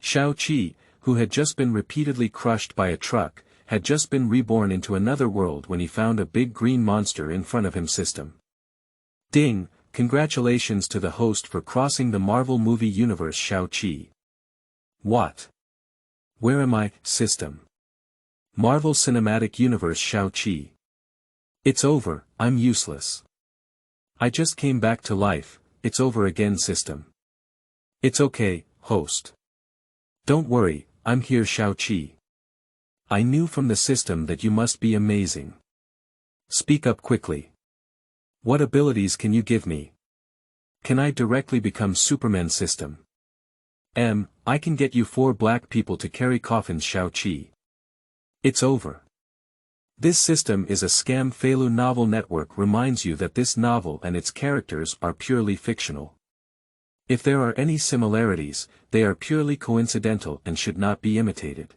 Xiao Qi, who had just been repeatedly crushed by a truck, had just been reborn into another world when he found a big green monster in front of himSystem. Ding, congratulations to the host for crossing the Marvel movie universe Xiao Qi. What? Where am I, system? Marvel Cinematic Universe Xiao Qi. It's over, I'm useless. I just came back to life, it's over again system. It's okay, host. Don't worry, I'm here Xiao Qi. I knew from the system that you must be amazing. Speak up quickly. What abilities can you give me? Can I directly become SupermanSystem? I can get you 4 black people to carry coffins Xiao Qi. It's over. This system is a scamFeilu novel network reminds you that this novel and its characters are purely fictional. If there are any similarities, they are purely coincidental and should not be imitated.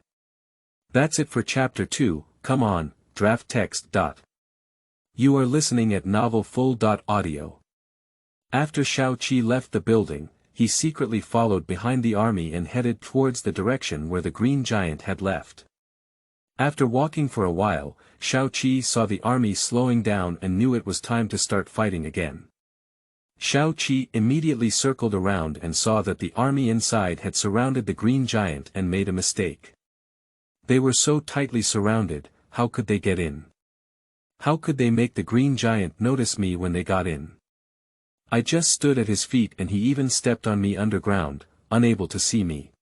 That's it for Chapter 2, come on, draft text. You are listening at novelfull.audio. After Xiao Qi left the building, he secretly followed behind the army and headed towards the direction where the green giant had left. After walking for a while, Xiao Qi saw the army slowing down and knew it was time to start fighting again. Xiao Qi immediately circled around and saw that the army inside had surrounded the green giant and made a mistake. They were so tightly surrounded, how could they get in? How could they make the green giant notice me when they got in? I just stood at his feet and he even stepped on me underground, unable to see me.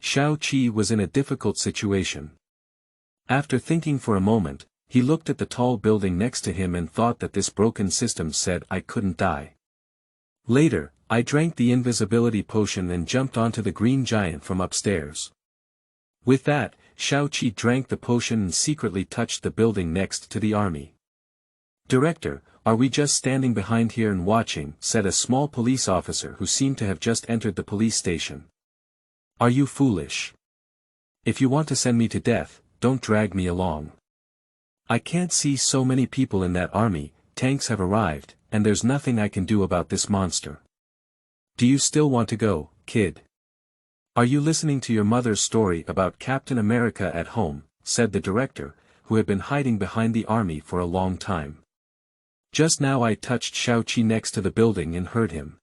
Xiao Qi was in a difficult situation. After thinking for a moment, he looked at the tall building next to him and thought that this broken system said I couldn't die. Later, I drank the invisibility potion and jumped onto the green giant from upstairs. With that, Xiao Qi drank the potion and secretly touched the building next to the army. Director, are we just standing behind here and watching? Said a small police officer who seemed to have just entered the police station. Are you foolish? If you want to send me to death, don't drag me along. I can't see so many people in that army, tanks have arrived, and there's nothing I can do about this monster. Do you still want to go, kid? Are you listening to your mother's story about Captain America at home? Said the director, who had been hiding behind the army for a long time. Just now I touched Xiao Qi next to the building and heard him.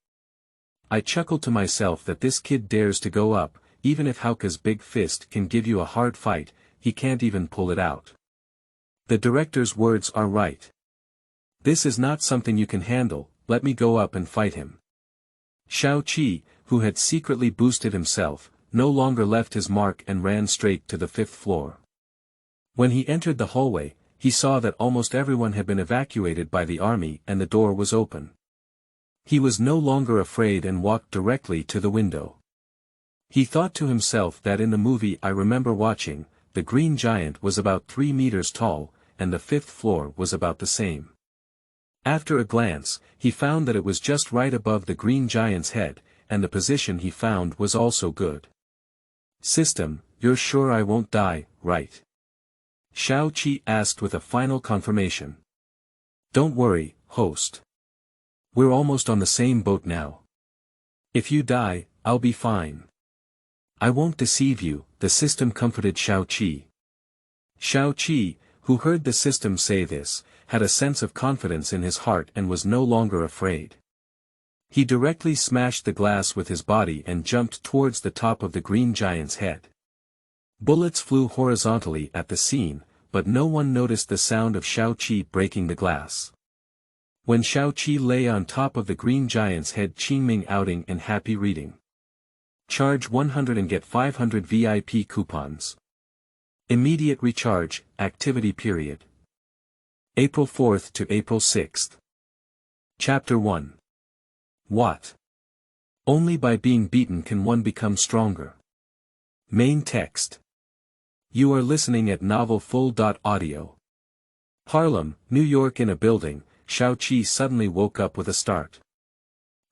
I chuckled to myself that this kid dares to go up, even if Hauke's big fist can give you a hard fight, he can't even pull it out. The director's words are right. This is not something you can handle, let me go up and fight him. Xiao Qi, who had secretly boosted himself, no longer left his mark and ran straight to the 5th floor. When he entered the hallway, he saw that almost everyone had been evacuated by the army and the door was open. He was no longer afraid and walked directly to the window. He thought to himself that in the movie I remember watching, the green giant was about 3 meters tall, and the 5th floor was about the same. After a glance, he found that it was just right above the green giant's head, and the position he found was also good. System, you're sure I won't die, right? Xiao Qi asked with a final confirmation. Don't worry, host. We're almost on the same boat now. If you die, I'll be fine. I won't deceive you, the system comforted Xiao Qi. Xiao Qi, who heard the system say this, had a sense of confidence in his heart and was no longer afraid. He directly smashed the glass with his body and jumped towards the top of the green giant's head. Bullets flew horizontally at the scene, but no one noticed the sound of Xiao Qi breaking the glass. When Xiao Qi lay on top of the green giant's head, Qingming outing and happy reading. Charge 100 and get 500 VIP coupons. Immediate recharge, activity period. April 4th to April 6th. Chapter 1. What? Only by being beaten can one become stronger. Main text. You are listening at novelfull.audio. Harlem, New York. In a building, Xiao Qi suddenly woke up with a start.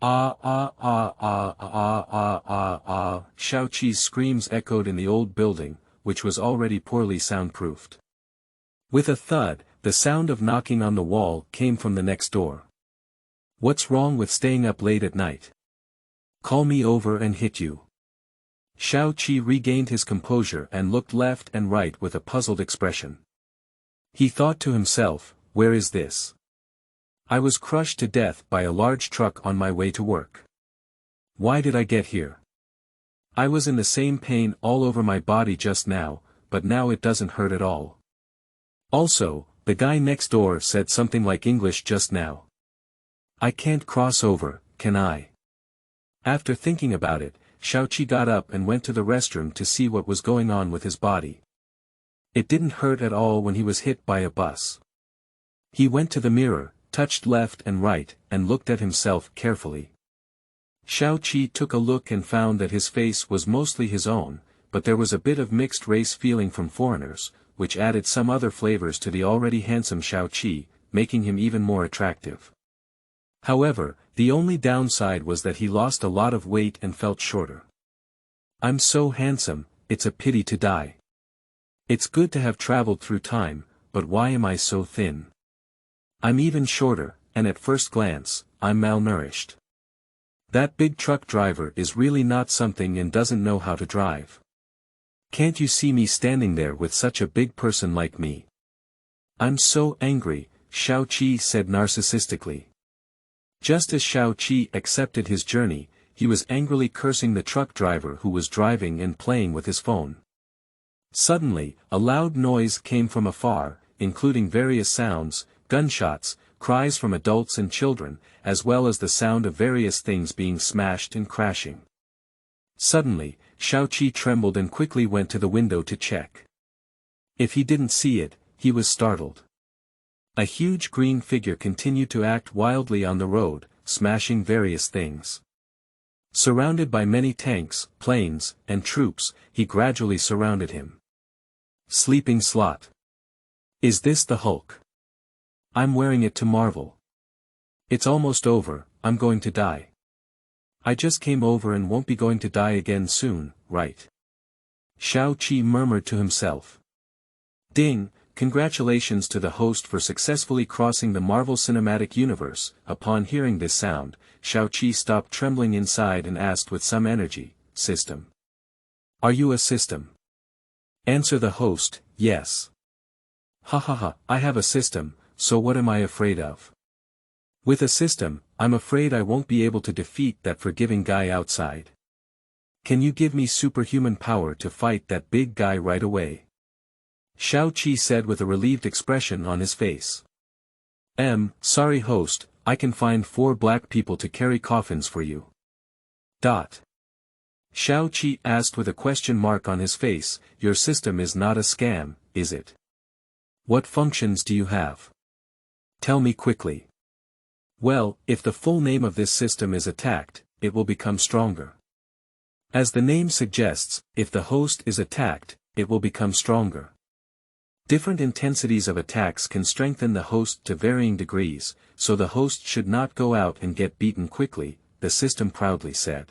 Xiao Qi's screams echoed in the old building, which was already poorly soundproofed. With a thud, the sound of knocking on the wall came from the next door. What's wrong with staying up late at night? Call me over and hit you. Xiao Qi regained his composure and looked left and right with a puzzled expression. He thought to himself, where is this? I was crushed to death by a large truck on my way to work. Why did I get here? I was in the same pain all over my body just now, but now it doesn't hurt at all. Also, the guy next door said something like English just now. I can't cross over, can I? After thinking about it, Xiao Qi got up and went to the restroom to see what was going on with his body. It didn't hurt at all when he was hit by a bus. He went to the mirror, touched left and right, and looked at himself carefully. Xiao Qi took a look and found that his face was mostly his own, but there was a bit of mixed race feeling from foreigners, which added some other flavors to the already handsome Xiao Qi, making him even more attractive. However, the only downside was that he lost a lot of weight and felt shorter. I'm so handsome, it's a pity to die. It's good to have traveled through time, but why am I so thin? I'm even shorter, and at first glance, I'm malnourished. That big truck driver is really not something and doesn't know how to drive. Can't you see me standing there with such a big person like me? I'm so angry, Xiao Qi said narcissistically. Just as Xiao Qi accepted his journey, he was angrily cursing the truck driver who was driving and playing with his phone. Suddenly, a loud noise came from afar, including various sounds, gunshots, cries from adults and children, as well as the sound of various things being smashed and crashing. Suddenly, Xiao Qi trembled and quickly went to the window to check. If he didn't see it, he was startled. A huge green figure continued to act wildly on the road, smashing various things. Surrounded by many tanks, planes, and troops, he gradually surrounded him. Sleeping slot. Is this the Hulk? I'm wearing it to marvel. It's almost over, I'm going to die. I just came over and won't be going to die again soon, right? Xiao Qi murmured to himself. Ding! Congratulations to the host for successfully crossing the Marvel Cinematic Universe. Upon hearing this sound, Xiao Qi stopped trembling inside and asked with some energy, System. Are you a system? Answer the host, yes. Ha ha ha, I have a system, so what am I afraid of? With a system, I'm afraid I won't be able to defeat that forgiving guy outside. Can you give me superhuman power to fight that big guy right away? Xiao Qi said with a relieved expression on his face. Sorry host, I can find 4 black people to carry coffins for you. Xiao Qi asked with a question mark on his face, your system is not a scam, is it? What functions do you have? Tell me quickly. Well, if the full name of this system is attacked, it will become stronger. As the name suggests, if the host is attacked, it will become stronger. Different intensities of attacks can strengthen the host to varying degrees, so the host should not go out and get beaten quickly, the system proudly said.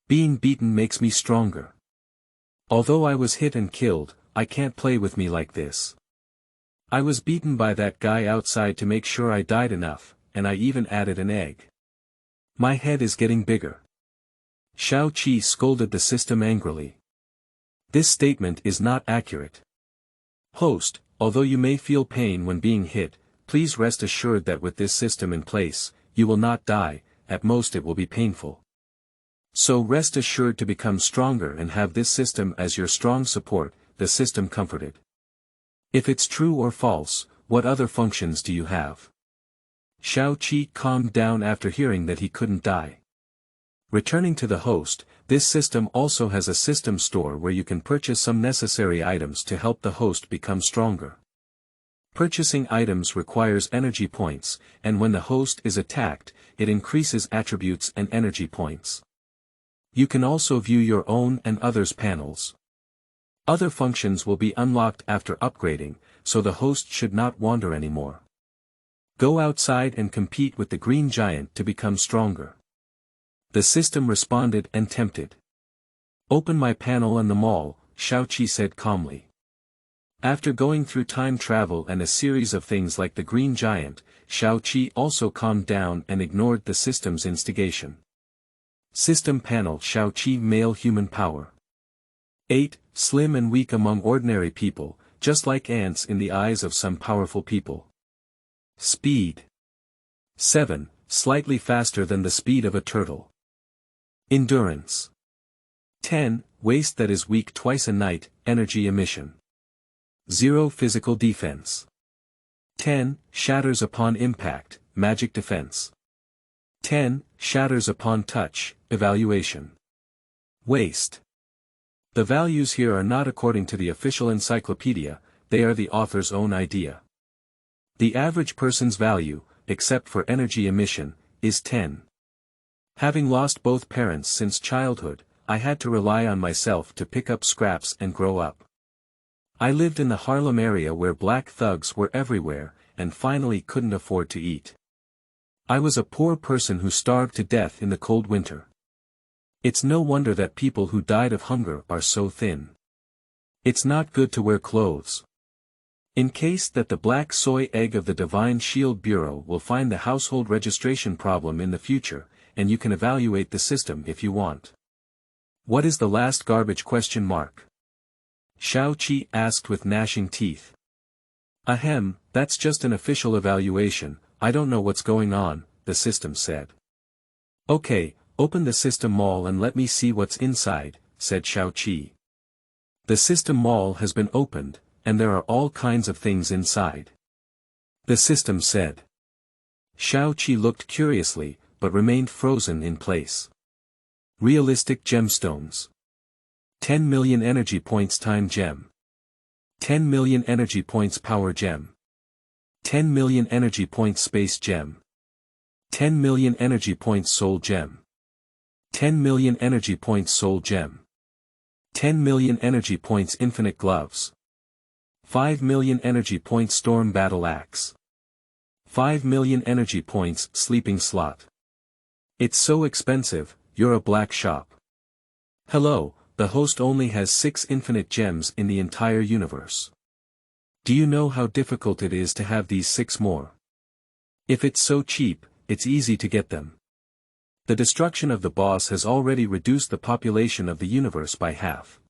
Being beaten makes me stronger. Although I was hit and killed, I can't play with me like this. I was beaten by that guy outside to make sure I died enough, and I even added an egg. My head is getting bigger. Xiao Qi scolded the system angrily. This statement is not accurate. Host, although you may feel pain when being hit, please rest assured that with this system in place, you will not die, at most it will be painful. So rest assured to become stronger and have this system as your strong support, the system comforted. If it's true or false, what other functions do you have? Xiao Qi calmed down after hearing that he couldn't die. Returning to the host, this system also has a system store where you can purchase some necessary items to help the host become stronger. Purchasing items requires energy points, and when the host is attacked, it increases attributes and energy points. You can also view your own and others' panels. Other functions will be unlocked after upgrading, so the host should not wander anymore. Go outside and compete with the green giant to become stronger. The system responded and tempted. Open my panel in the mall, Xiao Qi said calmly. After going through time travel and a series of things like the green giant, Xiao Qi also calmed down and ignored the system's instigation. System panel Xiao Qi male human power. 8. Slim and weak among ordinary people, just like ants in the eyes of some powerful people. Speed. 7. Slightly faster than the speed of a turtle. Endurance. 10. Waste that is weak twice a night, energy emission. 0. Physical defense. 10. Shatters upon impact, magic defense. 10. Shatters upon touch, evaluation. Waste. The values here are not according to the official encyclopedia, they are the author's own idea. The average person's value, except for energy emission, is 10. Having lost both parents since childhood, I had to rely on myself to pick up scraps and grow up. I lived in the Harlem area where black thugs were everywhere, and finally couldn't afford to eat. I was a poor person who starved to death in the cold winter. It's no wonder that people who died of hunger are so thin. It's not good to wear clothes. In case that the black soy egg of the Divine Shield Bureau will find the household registration problem in the future, and you can evaluate the system if you want. What is the last garbage ? Xiao Qi asked with gnashing teeth. Ahem, that's just an official evaluation, I don't know what's going on, the system said. Okay, open the system mall and let me see what's inside, said Xiao Qi. The system mall has been opened, and there are all kinds of things inside. The system said. Xiao Qi looked curiously, but remained frozen in place. Realistic gemstones. 10 million energy points time gem. 10 million energy points power gem. 10 million energy points space gem. 10 million energy points soul gem. 10 million energy points soul gem. 10 million energy points infinite gloves. 5 million energy points storm battle axe. 5 million energy points sleeping slot. It's so expensive, you're a black shop. Hello, the host only has 6 infinite gems in the entire universe. Do you know how difficult it is to have these 6 more? If it's so cheap, it's easy to get them. The destruction of the boss has already reduced the population of the universe by half.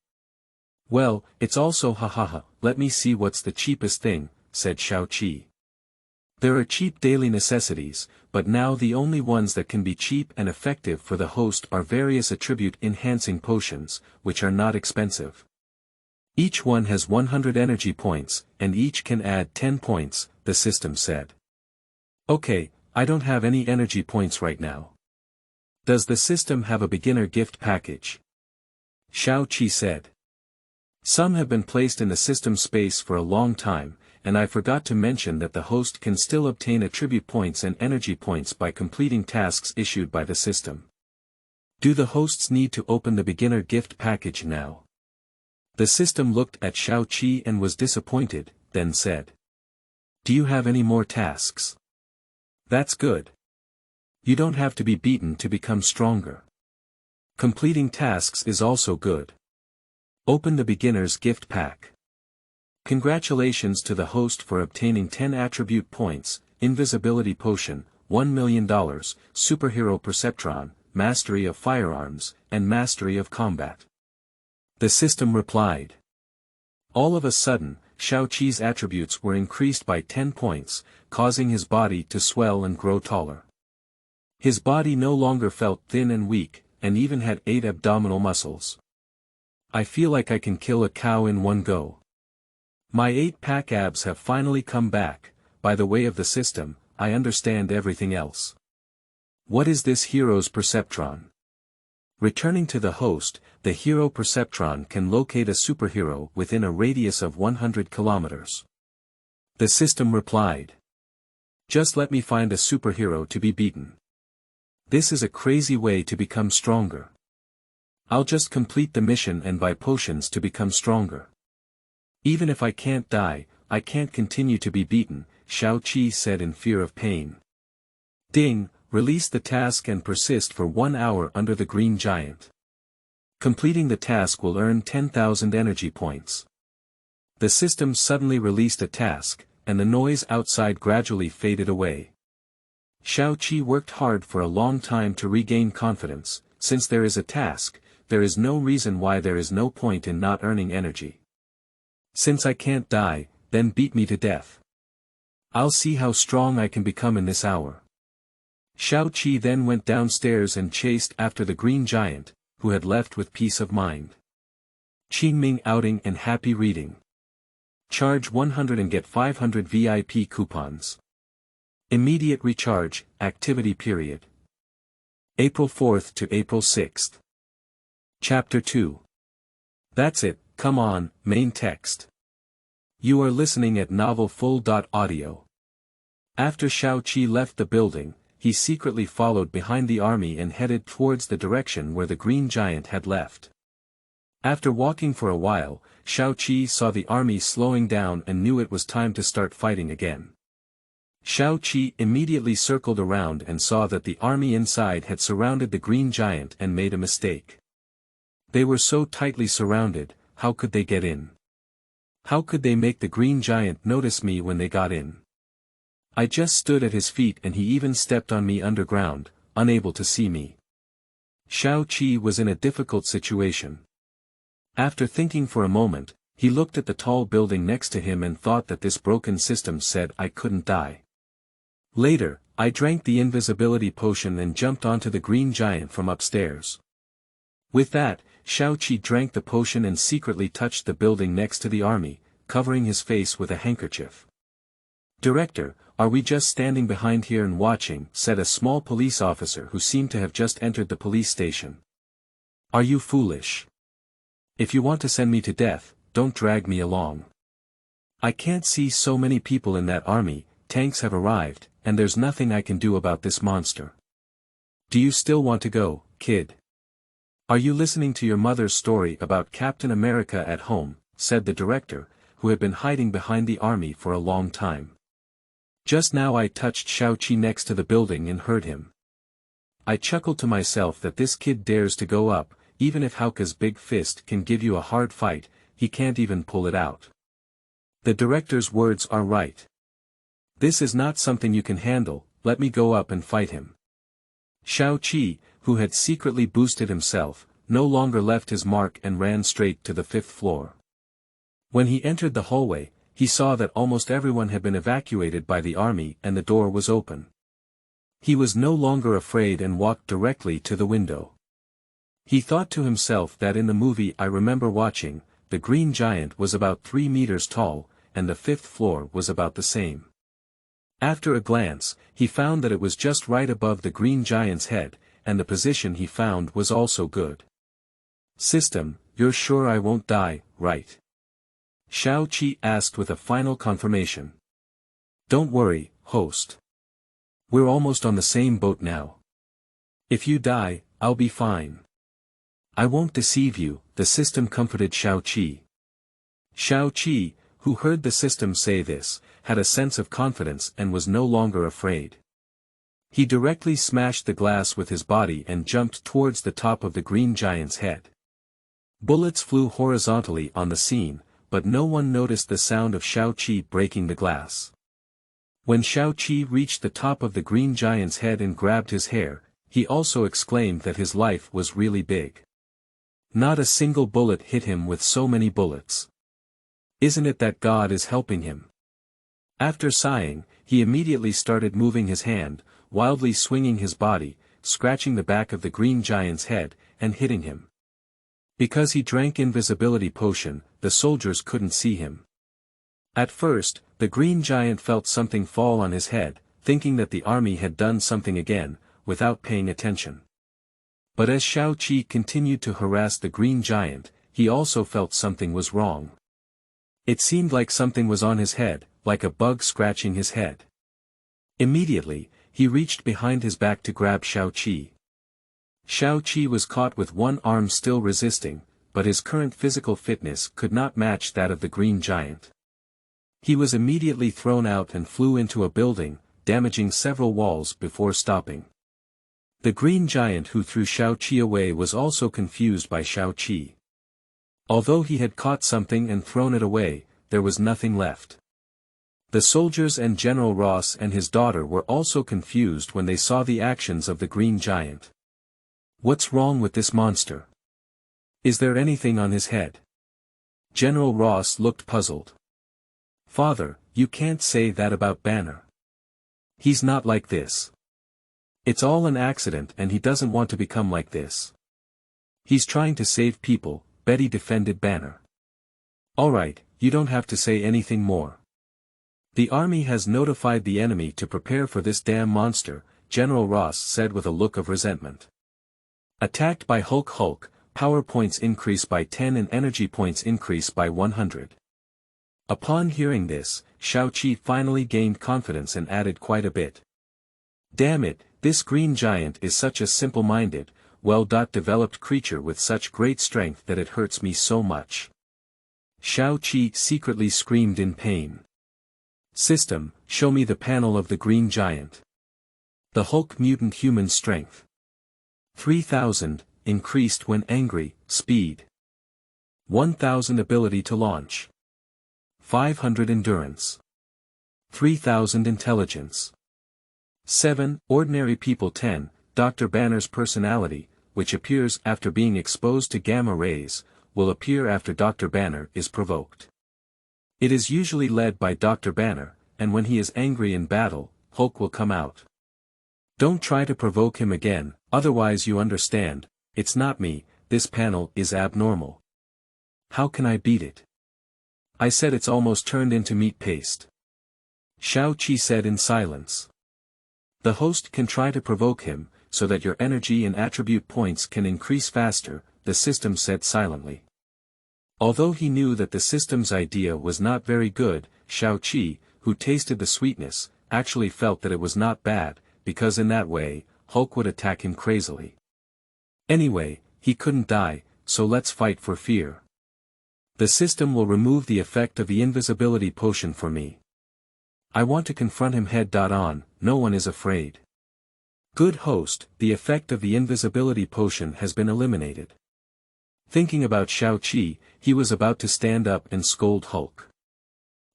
Well, it's also hahaha, let me see what's the cheapest thing, said Xiao Qi. There are cheap daily necessities, but now the only ones that can be cheap and effective for the host are various attribute-enhancing potions, which are not expensive. Each one has 100 energy points, and each can add 10 points, the system said. Okay, I don't have any energy points right now. Does the system have a beginner gift package? Xiao Qi said. Some have been placed in the system space for a long time, and I forgot to mention that the host can still obtain attribute points and energy points by completing tasks issued by the system. Do the hosts need to open the beginner gift package now? The system looked at Xiao Qi and was disappointed, then said. Do you have any more tasks? That's good. You don't have to be beaten to become stronger. Completing tasks is also good. Open the beginner's gift pack. Congratulations to the host for obtaining 10 attribute points, invisibility potion, $1 million, superhero perceptron, mastery of firearms, and mastery of combat. The system replied. All of a sudden, Xiao Qi's attributes were increased by 10 points, causing his body to swell and grow taller. His body no longer felt thin and weak, and even had 8 abdominal muscles. I feel like I can kill a cow in one go. My 8-pack abs have finally come back. By the way of the system, I understand everything else. What is this hero's perceptron? Returning to the host, the hero perceptron can locate a superhero within a radius of 100 kilometers. The system replied. Just let me find a superhero to be beaten. This is a crazy way to become stronger. I'll just complete the mission and buy potions to become stronger. Even if I can't die, I can't continue to be beaten, Xiao Qi said in fear of pain. Ding, release the task and persist for 1 hour under the green giant. Completing the task will earn 10,000 energy points. The system suddenly released a task, and the noise outside gradually faded away. Xiao Qi worked hard for a long time to regain confidence. Since there is a task, there is no reason why there is no point in not earning energy. Since I can't die, then beat me to death. I'll see how strong I can become in this hour. Xiao Qi then went downstairs and chased after the green giant, who had left with peace of mind. Qingming outing and happy reading. Charge 100 and get 500 VIP coupons. Immediate recharge, activity period. April 4th to April 6th. Chapter 2. That's it, come on, main text. You are listening at novelfull.audio. After Xiao Qi left the building, he secretly followed behind the army and headed towards the direction where the green giant had left. After walking for a while, Xiao Qi saw the army slowing down and knew it was time to start fighting again. Xiao Qi immediately circled around and saw that the army inside had surrounded the green giant and made a mistake. They were so tightly surrounded, how could they get in? How could they make the green giant notice me when they got in? I just stood at his feet and he even stepped on me underground, unable to see me. Xiao Qi was in a difficult situation. After thinking for a moment, he looked at the tall building next to him and thought that this broken system said I couldn't die. Later, I drank the invisibility potion and jumped onto the green giant from upstairs. With that, Xiao Qi drank the potion and secretly touched the building next to the army, covering his face with a handkerchief. Director, are we just standing behind here and watching? Said a small police officer who seemed to have just entered the police station. Are you foolish? If you want to send me to death, don't drag me along. I can't see so many people in that army, tanks have arrived, and there's nothing I can do about this monster. Do you still want to go, kid? Are you listening to your mother's story about Captain America at home? Said the director, who had been hiding behind the army for a long time. Just now I touched Xiao Qi next to the building and heard him. I chuckled to myself that this kid dares to go up, even if Hauke's big fist can give you a hard fight, he can't even pull it out. The director's words are right. This is not something you can handle, let me go up and fight him. Xiao Qi, who had secretly boosted himself, no longer left his mark and ran straight to the 5th floor. When he entered the hallway, he saw that almost everyone had been evacuated by the army and the door was open. He was no longer afraid and walked directly to the window. He thought to himself that in the movie I remember watching, the green giant was about 3 meters tall, and the 5th floor was about the same. After a glance, he found that it was just right above the green giant's head, and the position he found was also good. System, you're sure I won't die, right? Xiao Qi asked with a final confirmation. Don't worry, host. We're almost on the same boat now. If you die, I'll be fine. I won't deceive you, the system comforted Xiao Qi. Xiao Qi, who heard the system say this, had a sense of confidence and was no longer afraid. He directly smashed the glass with his body and jumped towards the top of the green giant's head. Bullets flew horizontally on the scene, but no one noticed the sound of Xiao Qi breaking the glass. When Xiao Qi reached the top of the green giant's head and grabbed his hair, he also exclaimed that his life was really big. Not a single bullet hit him with so many bullets. Isn't it that God is helping him? After sighing, he immediately started moving his hand, wildly swinging his body, scratching the back of the green giant's head, and hitting him. Because he drank invisibility potion, the soldiers couldn't see him. At first, the green giant felt something fall on his head, thinking that the army had done something again, without paying attention. But as Xiao Qi continued to harass the green giant, he also felt something was wrong. It seemed like something was on his head, like a bug scratching his head. Immediately, he reached behind his back to grab Xiao Qi. Xiao Qi was caught with one arm still resisting, but his current physical fitness could not match that of the green giant. He was immediately thrown out and flew into a building, damaging several walls before stopping. The green giant who threw Xiao Qi away was also confused by Xiao Qi. Although he had caught something and thrown it away, there was nothing left. The soldiers and General Ross and his daughter were also confused when they saw the actions of the green giant. What's wrong with this monster? Is there anything on his head? General Ross looked puzzled. Father, you can't say that about Banner. He's not like this. It's all an accident and he doesn't want to become like this. He's trying to save people, Betty defended Banner. Alright, you don't have to say anything more. The army has notified the enemy to prepare for this damn monster, General Ross said with a look of resentment. Attacked by Hulk, power points increase by 10 and energy points increase by 100. Upon hearing this, Xiao Qi finally gained confidence and added quite a bit. Damn it, this green giant is such a simple-minded, well-developed creature with such great strength that it hurts me so much. Xiao Qi secretly screamed in pain. System, show me the panel of the green giant. The Hulk mutant human strength. 3000, increased when angry, speed. 1000 ability to launch. 500 endurance. 3000 intelligence. 7. Ordinary people 10. Dr. Banner's personality, which appears after being exposed to gamma rays, will appear after Dr. Banner is provoked. It is usually led by Dr. Banner, and when he is angry in battle, Hulk will come out. Don't try to provoke him again, otherwise you understand, it's not me, this panel is abnormal. How can I beat it? I said it's almost turned into meat paste. Xiao Qi said in silence. The host can try to provoke him, so that your energy and attribute points can increase faster, the system said silently. Although he knew that the system's idea was not very good, Xiao Qi, who tasted the sweetness, actually felt that it was not bad, because in that way, Hulk would attack him crazily. Anyway, he couldn't die, so let's fight for fear. The system will remove the effect of the invisibility potion for me. I want to confront him head-on, no one is afraid. Good host, the effect of the invisibility potion has been eliminated. Thinking about Xiao Qi, he was about to stand up and scold Hulk.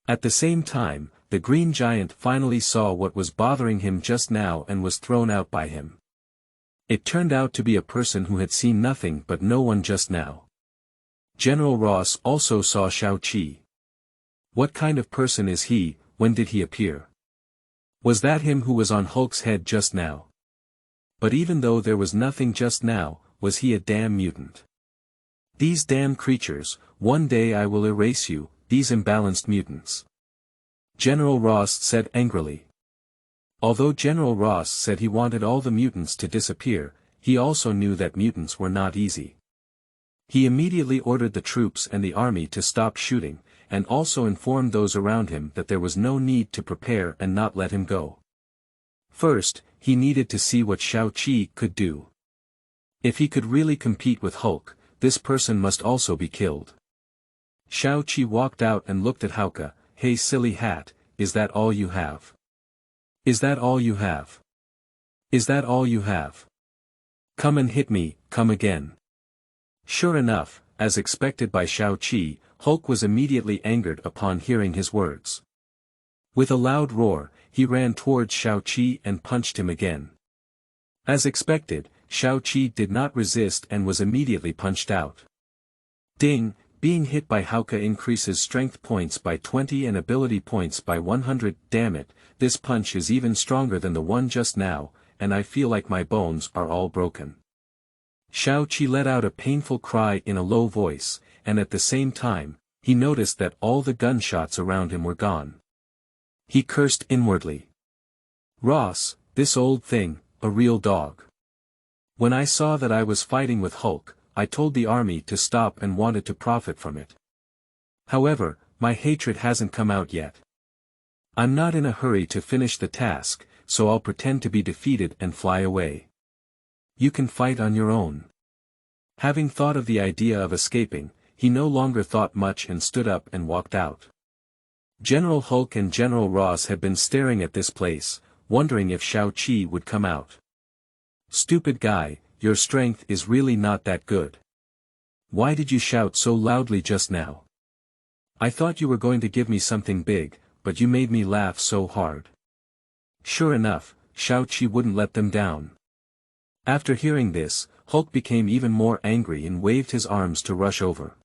At the same time, the green giant finally saw what was bothering him just now and was thrown out by him. It turned out to be a person who had seen nothing but no one just now. General Ross also saw Xiao Qi. What kind of person is he, when did he appear? Was that him who was on Hulk's head just now? But even though there was nothing just now, was he a damn mutant? These damn creatures, one day I will erase you, these imbalanced mutants. General Ross said angrily. Although General Ross said he wanted all the mutants to disappear, he also knew that mutants were not easy. He immediately ordered the troops and the army to stop shooting, and also informed those around him that there was no need to prepare and not let him go. First, he needed to see what Xiao Qi could do. If he could really compete with Hulk, this person must also be killed. Xiao Qi walked out and looked at Hauke. Hey silly hat, is that all you have? Is that all you have? Is that all you have? Come and hit me, come again. Sure enough, as expected by Xiao Qi, Hulk was immediately angered upon hearing his words. With a loud roar, he ran towards Xiao Qi and punched him again. As expected, Xiao Qi did not resist and was immediately punched out. Ding, being hit by Hauke increases strength points by 20 and ability points by 100, damn it, this punch is even stronger than the one just now, and I feel like my bones are all broken. Xiao Qi let out a painful cry in a low voice, and at the same time, he noticed that all the gunshots around him were gone. He cursed inwardly. Ross, this old thing, a real dog. When I saw that I was fighting with Hulk, I told the army to stop and wanted to profit from it. However, my hatred hasn't come out yet. I'm not in a hurry to finish the task, so I'll pretend to be defeated and fly away. You can fight on your own. Having thought of the idea of escaping, he no longer thought much and stood up and walked out. General Hulk and General Ross had been staring at this place, wondering if Xiao Qi would come out. Stupid guy, your strength is really not that good. Why did you shout so loudly just now? I thought you were going to give me something big, but you made me laugh so hard. Sure enough, Xiao Qi wouldn't let them down. After hearing this, Hulk became even more angry and waved his arms to rush over.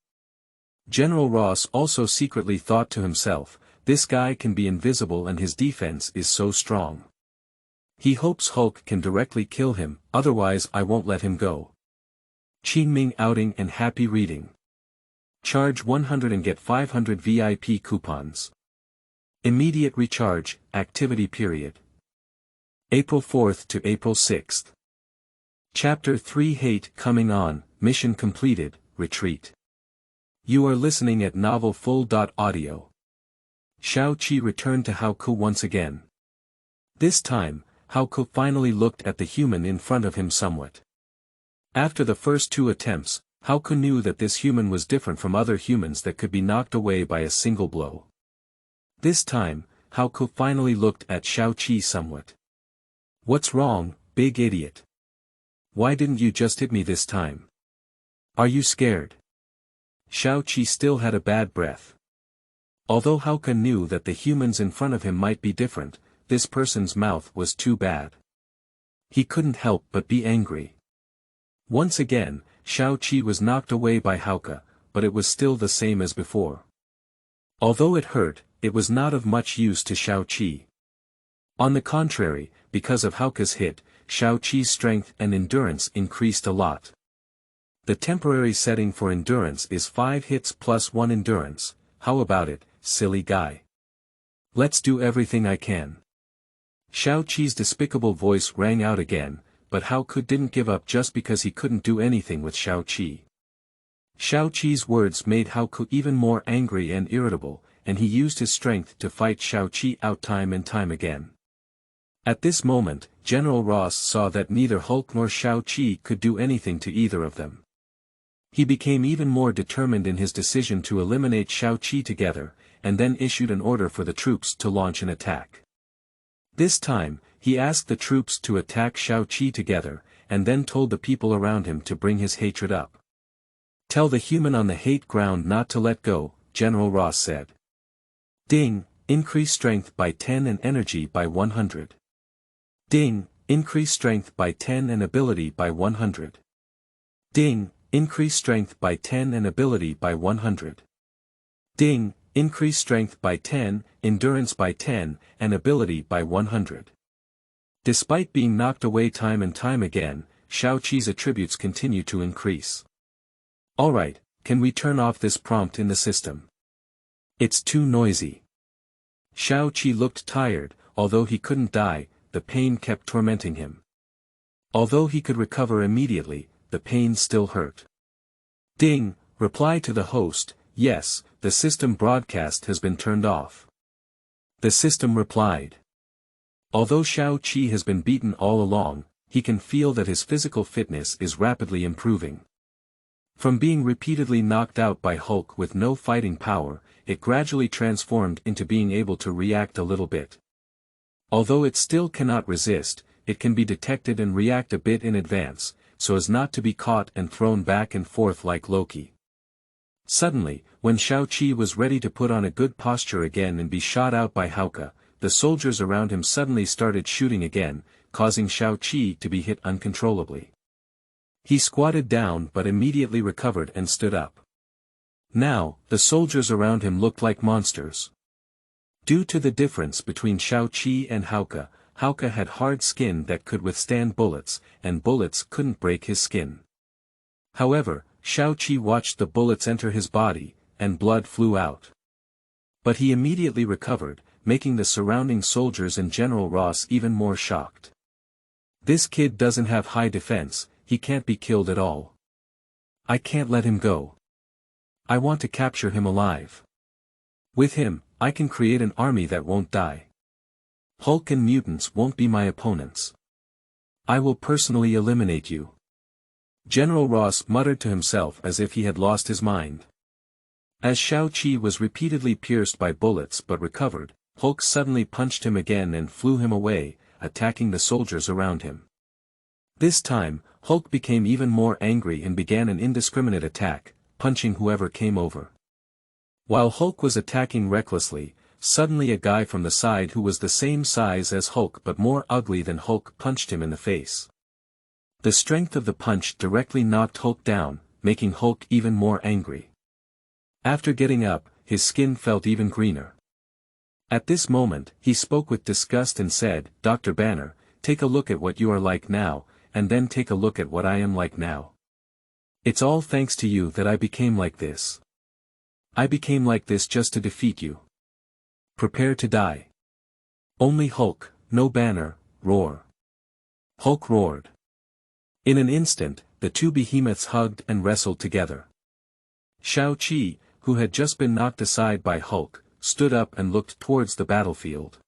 General Ross also secretly thought to himself, this guy can be invisible and his defense is so strong. He hopes Hulk can directly kill him, otherwise I won't let him go. Qingming outing and happy reading. Charge 100 and get 500 VIP coupons. Immediate recharge, activity period. April 4th to April 6th. Chapter 3 Hate coming on, mission completed, retreat. You are listening at novelfull.audio. Xiao Qi returned to Xiao once again. This time, Xiao finally looked at the human in front of him somewhat. After the first two attempts, Xiao knew that this human was different from other humans that could be knocked away by a single blow. This time, Xiao finally looked at Xiao Qi somewhat. What's wrong, big idiot? Why didn't you just hit me this time? Are you scared? Xiao Qi still had a bad breath. Although Xiao knew that the humans in front of him might be different, this person's mouth was too bad. He couldn't help but be angry. Once again, Xiao Qi was knocked away by Xiao, but it was still the same as before. Although it hurt, it was not of much use to Xiao Qi. On the contrary, because of Xiao's hit, Xiao Qi's strength and endurance increased a lot. The temporary setting for endurance is 5 hits plus 1 endurance. How about it, silly guy? Let's do everything I can. Xiao Qi's despicable voice rang out again, but Xiao didn't give up just because he couldn't do anything with Xiao Qi. Xiao Qi's words made Xiao even more angry and irritable, and he used his strength to fight Xiao Qi out time and time again. At this moment, General Ross saw that neither Hulk nor Xiao Qi could do anything to either of them. He became even more determined in his decision to eliminate Xiao Qi together, and then issued an order for the troops to launch an attack. This time, he asked the troops to attack Xiao Qi together, and then told the people around him to bring his hatred up. Tell the human on the hate ground not to let go, General Ross said. Ding, increase strength by 10 and energy by 100. Ding, increase strength by 10 and ability by 100. Ding, increase strength by 10 and ability by 100. Ding, increase strength by 10, endurance by 10, and ability by 100. Despite being knocked away time and time again, Xiao Qi's attributes continue to increase. Alright, can we turn off this prompt in the system? It's too noisy. Xiao Qi looked tired, although he couldn't die, the pain kept tormenting him. Although he could recover immediately, the pain still hurt. Ding, reply to the host, yes, the system broadcast has been turned off. The system replied. Although Xiao Qi has been beaten all along, he can feel that his physical fitness is rapidly improving. From being repeatedly knocked out by Hulk with no fighting power, it gradually transformed into being able to react a little bit. Although it still cannot resist, it can be detected and react a bit in advance, so as not to be caught and thrown back and forth like Loki. Suddenly, when Xiao Qi was ready to put on a good posture again and be shot out by Xiao, the soldiers around him suddenly started shooting again, causing Xiao Qi to be hit uncontrollably. He squatted down but immediately recovered and stood up. Now, the soldiers around him looked like monsters. Due to the difference between Xiao Qi and Xiao had hard skin that could withstand bullets, and bullets couldn't break his skin. However, Xiao Qi watched the bullets enter his body, and blood flew out. But he immediately recovered, making the surrounding soldiers and General Ross even more shocked. This kid doesn't have high defense, he can't be killed at all. I can't let him go. I want to capture him alive. With him, I can create an army that won't die. Hulk and mutants won't be my opponents. I will personally eliminate you. General Ross muttered to himself as if he had lost his mind. As Xiao Qi was repeatedly pierced by bullets but recovered, Hulk suddenly punched him again and flew him away, attacking the soldiers around him. This time, Hulk became even more angry and began an indiscriminate attack, punching whoever came over. While Hulk was attacking recklessly, suddenly a guy from the side who was the same size as Hulk but more ugly than Hulk punched him in the face. The strength of the punch directly knocked Hulk down, making Hulk even more angry. After getting up, his skin felt even greener. At this moment, he spoke with disgust and said, "Dr. Banner, take a look at what you are like now, and then take a look at what I am like now. It's all thanks to you that I became like this. I became like this just to defeat you. Prepare to die." "Only Hulk, no Banner, roar." Hulk roared. In an instant, the two behemoths hugged and wrestled together. Xiao Qi, who had just been knocked aside by Hulk, stood up and looked towards the battlefield.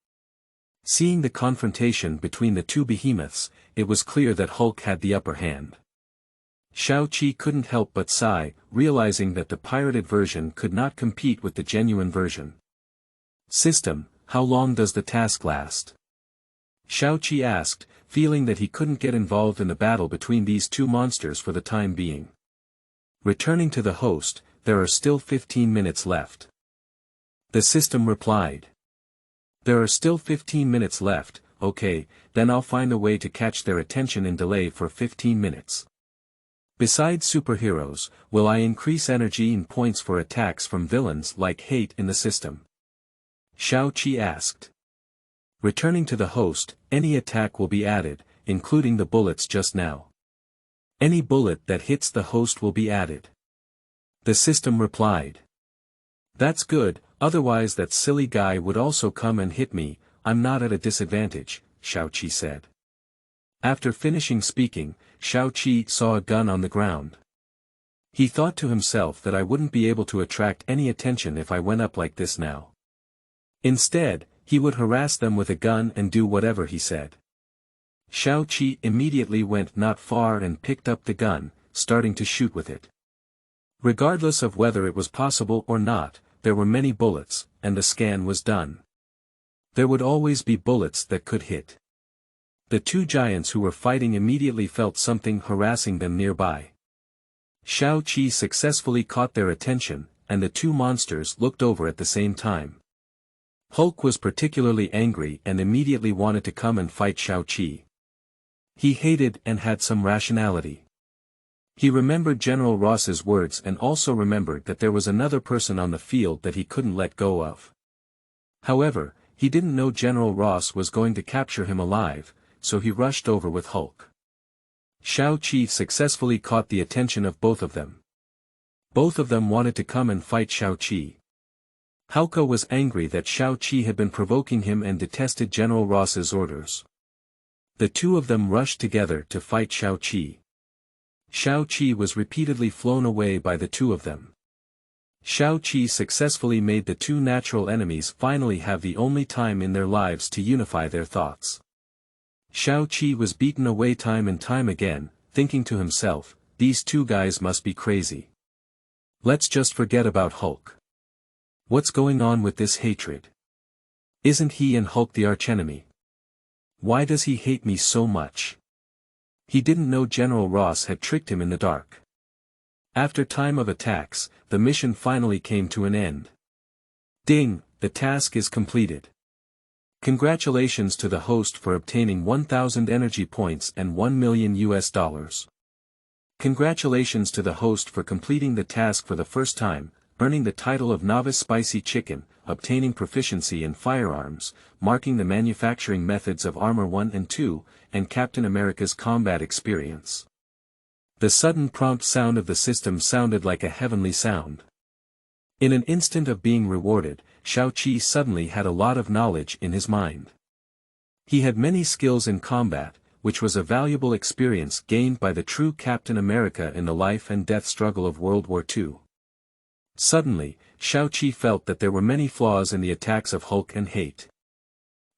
Seeing the confrontation between the two behemoths, it was clear that Hulk had the upper hand. Xiao Qi couldn't help but sigh, realizing that the pirated version could not compete with the genuine version. "System, how long does the task last?" Xiao Qi asked, feeling that he couldn't get involved in the battle between these two monsters for the time being. Returning to the host, "There are still 15 minutes left." The system replied. "There are still 15 minutes left, okay, then I'll find a way to catch their attention and delay for 15 minutes. Besides superheroes, will I increase energy and points for attacks from villains like hate in the system?" Xiao Qi asked. Returning to the host, "Any attack will be added, including the bullets just now. Any bullet that hits the host will be added." The system replied. "That's good, otherwise that silly guy would also come and hit me. I'm not at a disadvantage," Xiao Qi said. After finishing speaking, Xiao Qi saw a gun on the ground. He thought to himself that I wouldn't be able to attract any attention if I went up like this now. Instead, he would harass them with a gun and do whatever he said. Xiao Qi immediately went not far and picked up the gun, starting to shoot with it. Regardless of whether it was possible or not, there were many bullets, and the scan was done. There would always be bullets that could hit. The two giants who were fighting immediately felt something harassing them nearby. Xiao Qi successfully caught their attention, and the two monsters looked over at the same time. Hulk was particularly angry and immediately wanted to come and fight Xiao Qi. He hated and had some rationality. He remembered General Ross's words and also remembered that there was another person on the field that he couldn't let go of. However, he didn't know General Ross was going to capture him alive, so he rushed over with Hulk. Xiao Qi successfully caught the attention of both of them. Both of them wanted to come and fight Xiao Qi. Hulk was angry that Xiao Qi had been provoking him and detested General Ross's orders. The two of them rushed together to fight Xiao Qi. Xiao Qi was repeatedly flown away by the two of them. Xiao Qi successfully made the two natural enemies finally have the only time in their lives to unify their thoughts. Xiao Qi was beaten away time and time again, thinking to himself, "These two guys must be crazy. Let's just forget about Hulk. What's going on with this hatred? Isn't he and Hulk the archenemy? Why does he hate me so much?" He didn't know General Ross had tricked him in the dark. After time of attacks, the mission finally came to an end. Ding, the task is completed. Congratulations to the host for obtaining 1,000 energy points and $1 million US. Congratulations to the host for completing the task for the first time, earning the title of Novice Spicy Chicken, obtaining proficiency in firearms, marking the manufacturing methods of Armor 1 and 2, and Captain America's combat experience. The sudden prompt sound of the system sounded like a heavenly sound. In an instant of being rewarded, Xiao Qi suddenly had a lot of knowledge in his mind. He had many skills in combat, which was a valuable experience gained by the true Captain America in the life and death struggle of World War II. Suddenly, Xiao Qi felt that there were many flaws in the attacks of Hulk and hate.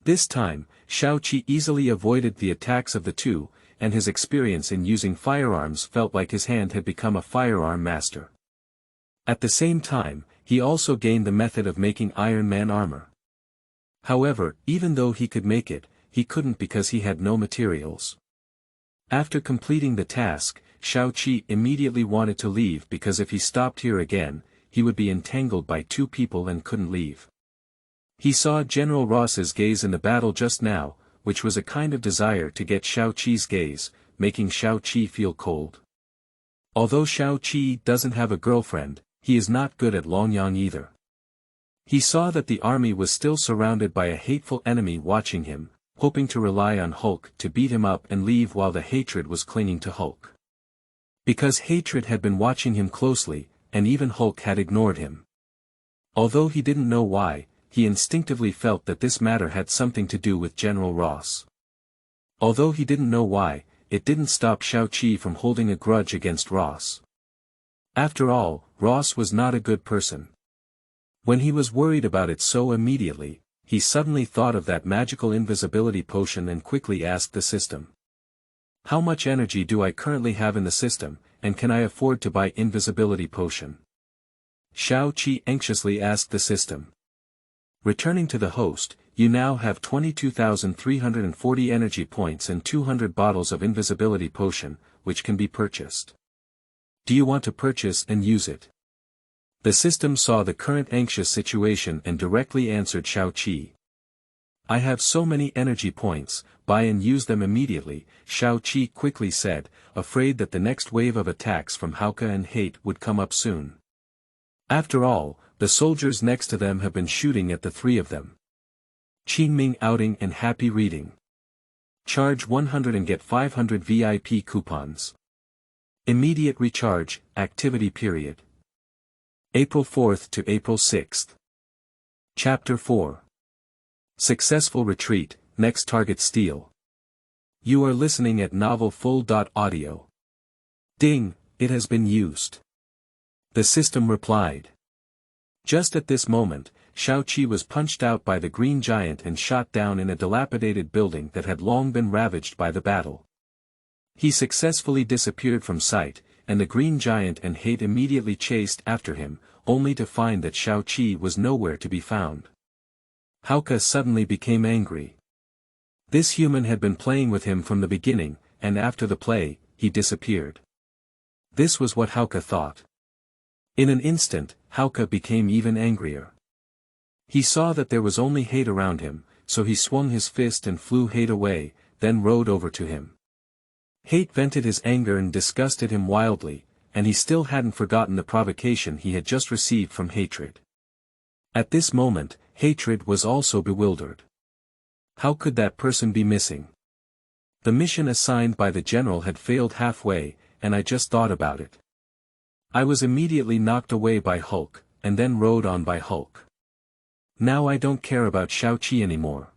This time, Xiao Qi easily avoided the attacks of the two, and his experience in using firearms felt like his hand had become a firearm master. At the same time, he also gained the method of making Iron Man armor. However, even though he could make it, he couldn't because he had no materials. After completing the task, Xiao Qi immediately wanted to leave because if he stopped here again, he would be entangled by two people and couldn't leave. He saw General Ross's gaze in the battle just now, which was a kind of desire to get Xiao Qi's gaze, making Xiao Qi feel cold. Although Xiao Qi doesn't have a girlfriend, he is not good at Longyang either. He saw that the army was still surrounded by a hateful enemy watching him, hoping to rely on Hulk to beat him up and leave while the hatred was clinging to Hulk. Because hatred had been watching him closely, and even Hulk had ignored him. Although he didn't know why, he instinctively felt that this matter had something to do with General Ross. Although he didn't know why, it didn't stop Xiao Qi from holding a grudge against Ross. After all, Ross was not a good person. When he was worried about it so immediately, he suddenly thought of that magical invisibility potion and quickly asked the system. How much energy do I currently have in the system, and can I afford to buy invisibility potion? Xiao Qi anxiously asked the system. Returning to the host, you now have 22,340 energy points and 200 bottles of invisibility potion, which can be purchased. Do you want to purchase and use it? The system saw the current anxious situation and directly answered Xiao Qi. I have so many energy points, buy and use them immediately, Xiao Qi quickly said, afraid that the next wave of attacks from Hauke and Hate would come up soon. After all, the soldiers next to them have been shooting at the three of them. Qingming outing and happy reading. Charge 100 and get 500 VIP coupons. Immediate recharge, activity period. April 4th to April 6th. Chapter 4. Successful retreat, next target steal. You are listening at novelfull.audio. Ding, it has been used. The system replied. Just at this moment, Xiao Qi was punched out by the Green Giant and shot down in a dilapidated building that had long been ravaged by the battle. He successfully disappeared from sight, and the Green Giant and Hate immediately chased after him, only to find that Xiao Qi was nowhere to be found. Hauke suddenly became angry. This human had been playing with him from the beginning, and after the play, he disappeared. This was what Hauke thought. In an instant, Hauke became even angrier. He saw that there was only Hate around him, so he swung his fist and flew Hate away, then rode over to him. Hate vented his anger and disgust at him wildly, and he still hadn't forgotten the provocation he had just received from Hatred. At this moment, Hatred was also bewildered. How could that person be missing? The mission assigned by the general had failed halfway, and I just thought about it. I was immediately knocked away by Hulk, and then rode on by Hulk. Now I don't care about Xiao Qi anymore.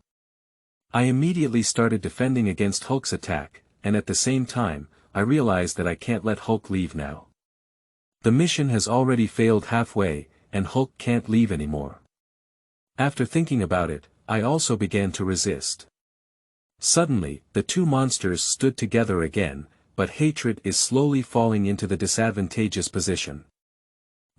I immediately started defending against Hulk's attack, and at the same time, I realized that I can't let Hulk leave now. The mission has already failed halfway, and Hulk can't leave anymore. After thinking about it, I also began to resist. Suddenly, the two monsters stood together again, but Hatred is slowly falling into the disadvantageous position.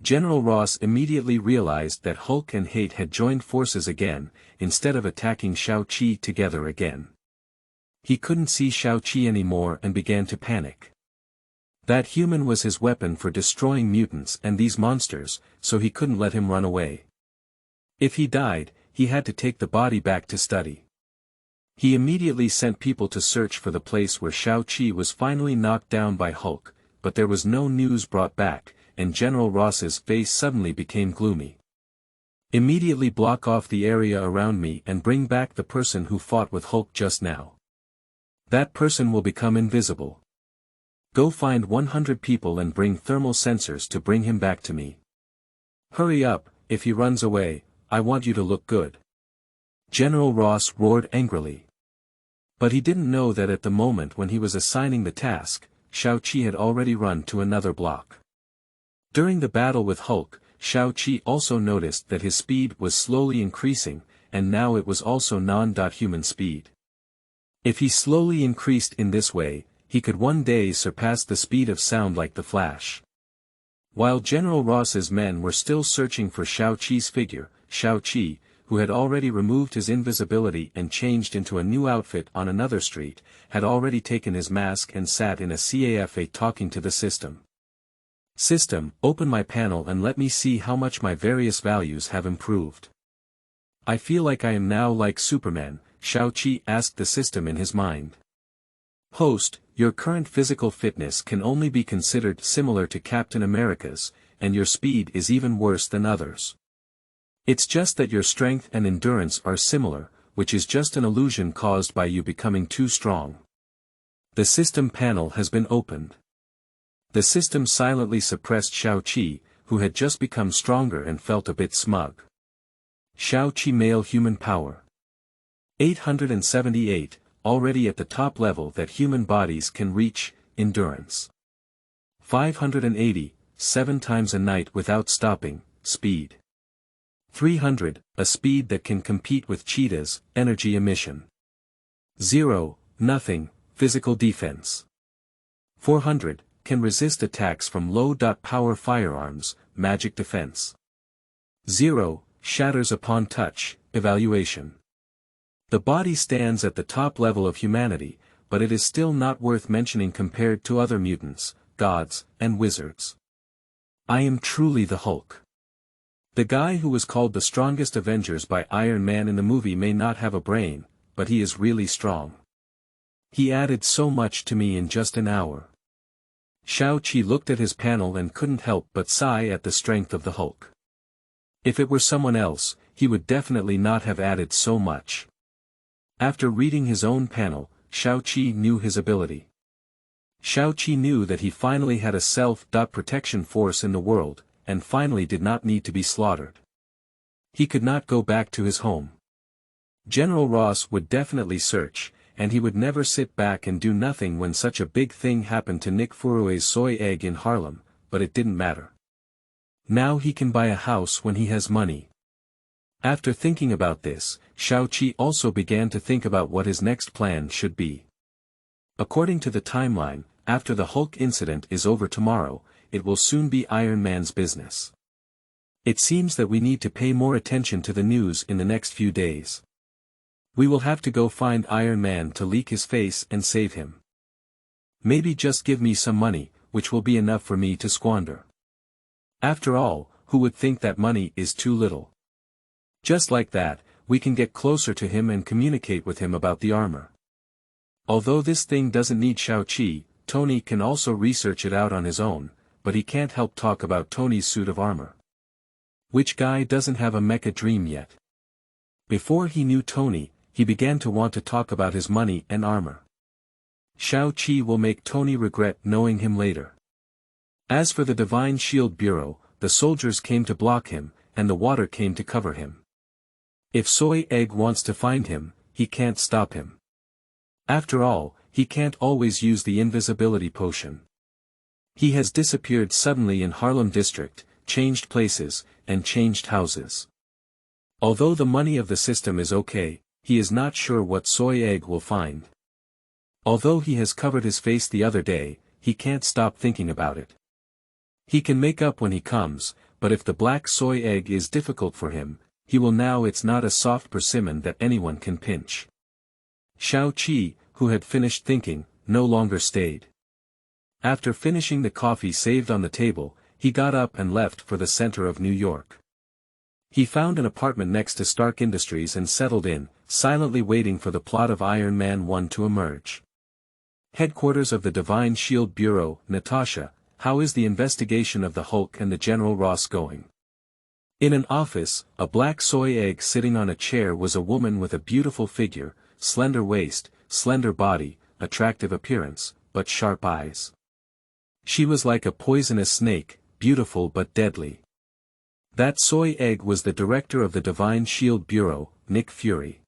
General Ross immediately realized that Hulk and Hate had joined forces again, instead of attacking Xiao Qi together again. He couldn't see Xiao Qi anymore and began to panic. That human was his weapon for destroying mutants and these monsters, so he couldn't let him run away. If he died, he had to take the body back to study. He immediately sent people to search for the place where Xiao Qi was finally knocked down by Hulk, but there was no news brought back, and General Ross's face suddenly became gloomy. Immediately block off the area around me and bring back the person who fought with Hulk just now. That person will become invisible. Go find 100 people and bring thermal sensors to bring him back to me. Hurry up, if he runs away, I want you to look good. General Ross roared angrily. But he didn't know that at the moment when he was assigning the task, Xiao Qi had already run to another block. During the battle with Hulk, Xiao Qi also noticed that his speed was slowly increasing, and now it was also non-human speed. If he slowly increased in this way, he could one day surpass the speed of sound like the Flash. While General Ross's men were still searching for Xiao Qi's figure, Xiao Qi, who had already removed his invisibility and changed into a new outfit on another street, had already taken his mask and sat in a cafe talking to the system. System, open my panel and let me see how much my various values have improved. I feel like I am now like Superman, Xiao Qi asked the system in his mind. Host, your current physical fitness can only be considered similar to Captain America's, and your speed is even worse than others. It's just that your strength and endurance are similar, which is just an illusion caused by you becoming too strong. The system panel has been opened. The system silently suppressed Xiao Qi, who had just become stronger and felt a bit smug. Xiao Qi male human power. 878, already at the top level that human bodies can reach, endurance. 580, 7 times a night without stopping, speed. 300, a speed that can compete with cheetahs, energy emission. 0, nothing, physical defense. 400, can resist attacks from low-power firearms, magic defense. 0, shatters upon touch, evaluation. The body stands at the top level of humanity, but it is still not worth mentioning compared to other mutants, gods, and wizards. I am truly the Hulk. The guy who was called the strongest Avengers by Iron Man in the movie may not have a brain, but he is really strong. He added so much to me in just an hour. Xiao Qi looked at his panel and couldn't help but sigh at the strength of the Hulk. If it were someone else, he would definitely not have added so much. After reading his own panel, Xiao Qi knew his ability. Xiao Qi knew that he finally had a self-protection force in the world, and finally did not need to be slaughtered. He could not go back to his home. General Ross would definitely search, and he would never sit back and do nothing when such a big thing happened to Nick Furue's soy egg in Harlem, but it didn't matter. Now he can buy a house when he has money. After thinking about this, Xiao Qi also began to think about what his next plan should be. According to the timeline, after the Hulk incident is over tomorrow, it will soon be Iron Man's business. It seems that we need to pay more attention to the news in the next few days. We will have to go find Iron Man to leak his face and save him. Maybe just give me some money, which will be enough for me to squander. After all, who would think that money is too little? Just like that, we can get closer to him and communicate with him about the armor. Although this thing doesn't need Xiao Qi, Tony can also research it out on his own, but he can't help talk about Tony's suit of armor. Which guy doesn't have a mecha dream yet? Before he knew Tony, he began to want to talk about his money and armor. Xiao Qi will make Tony regret knowing him later. As for the Divine Shield Bureau, the soldiers came to block him, and the water came to cover him. If Soy Egg wants to find him, he can't stop him. After all, he can't always use the invisibility potion. He has disappeared suddenly in Harlem District, changed places, and changed houses. Although the money of the system is okay, he is not sure what Soy Egg will find. Although he has covered his face the other day, he can't stop thinking about it. He can make up when he comes, but if the black soy egg is difficult for him, he will now it's not a soft persimmon that anyone can pinch. Xiao Qi, who had finished thinking, no longer stayed. After finishing the coffee saved on the table, he got up and left for the center of New York. He found an apartment next to Stark Industries and settled in, silently waiting for the plot of Iron Man 1 to emerge. Headquarters of the Divine Shield Bureau, Natasha, how is the investigation of the Hulk and the General Ross going? In an office, a black soy egg sitting on a chair was a woman with a beautiful figure, slender waist, slender body, attractive appearance, but sharp eyes. She was like a poisonous snake, beautiful but deadly. That soy egg was the director of the Divine Shield Bureau, Nick Fury.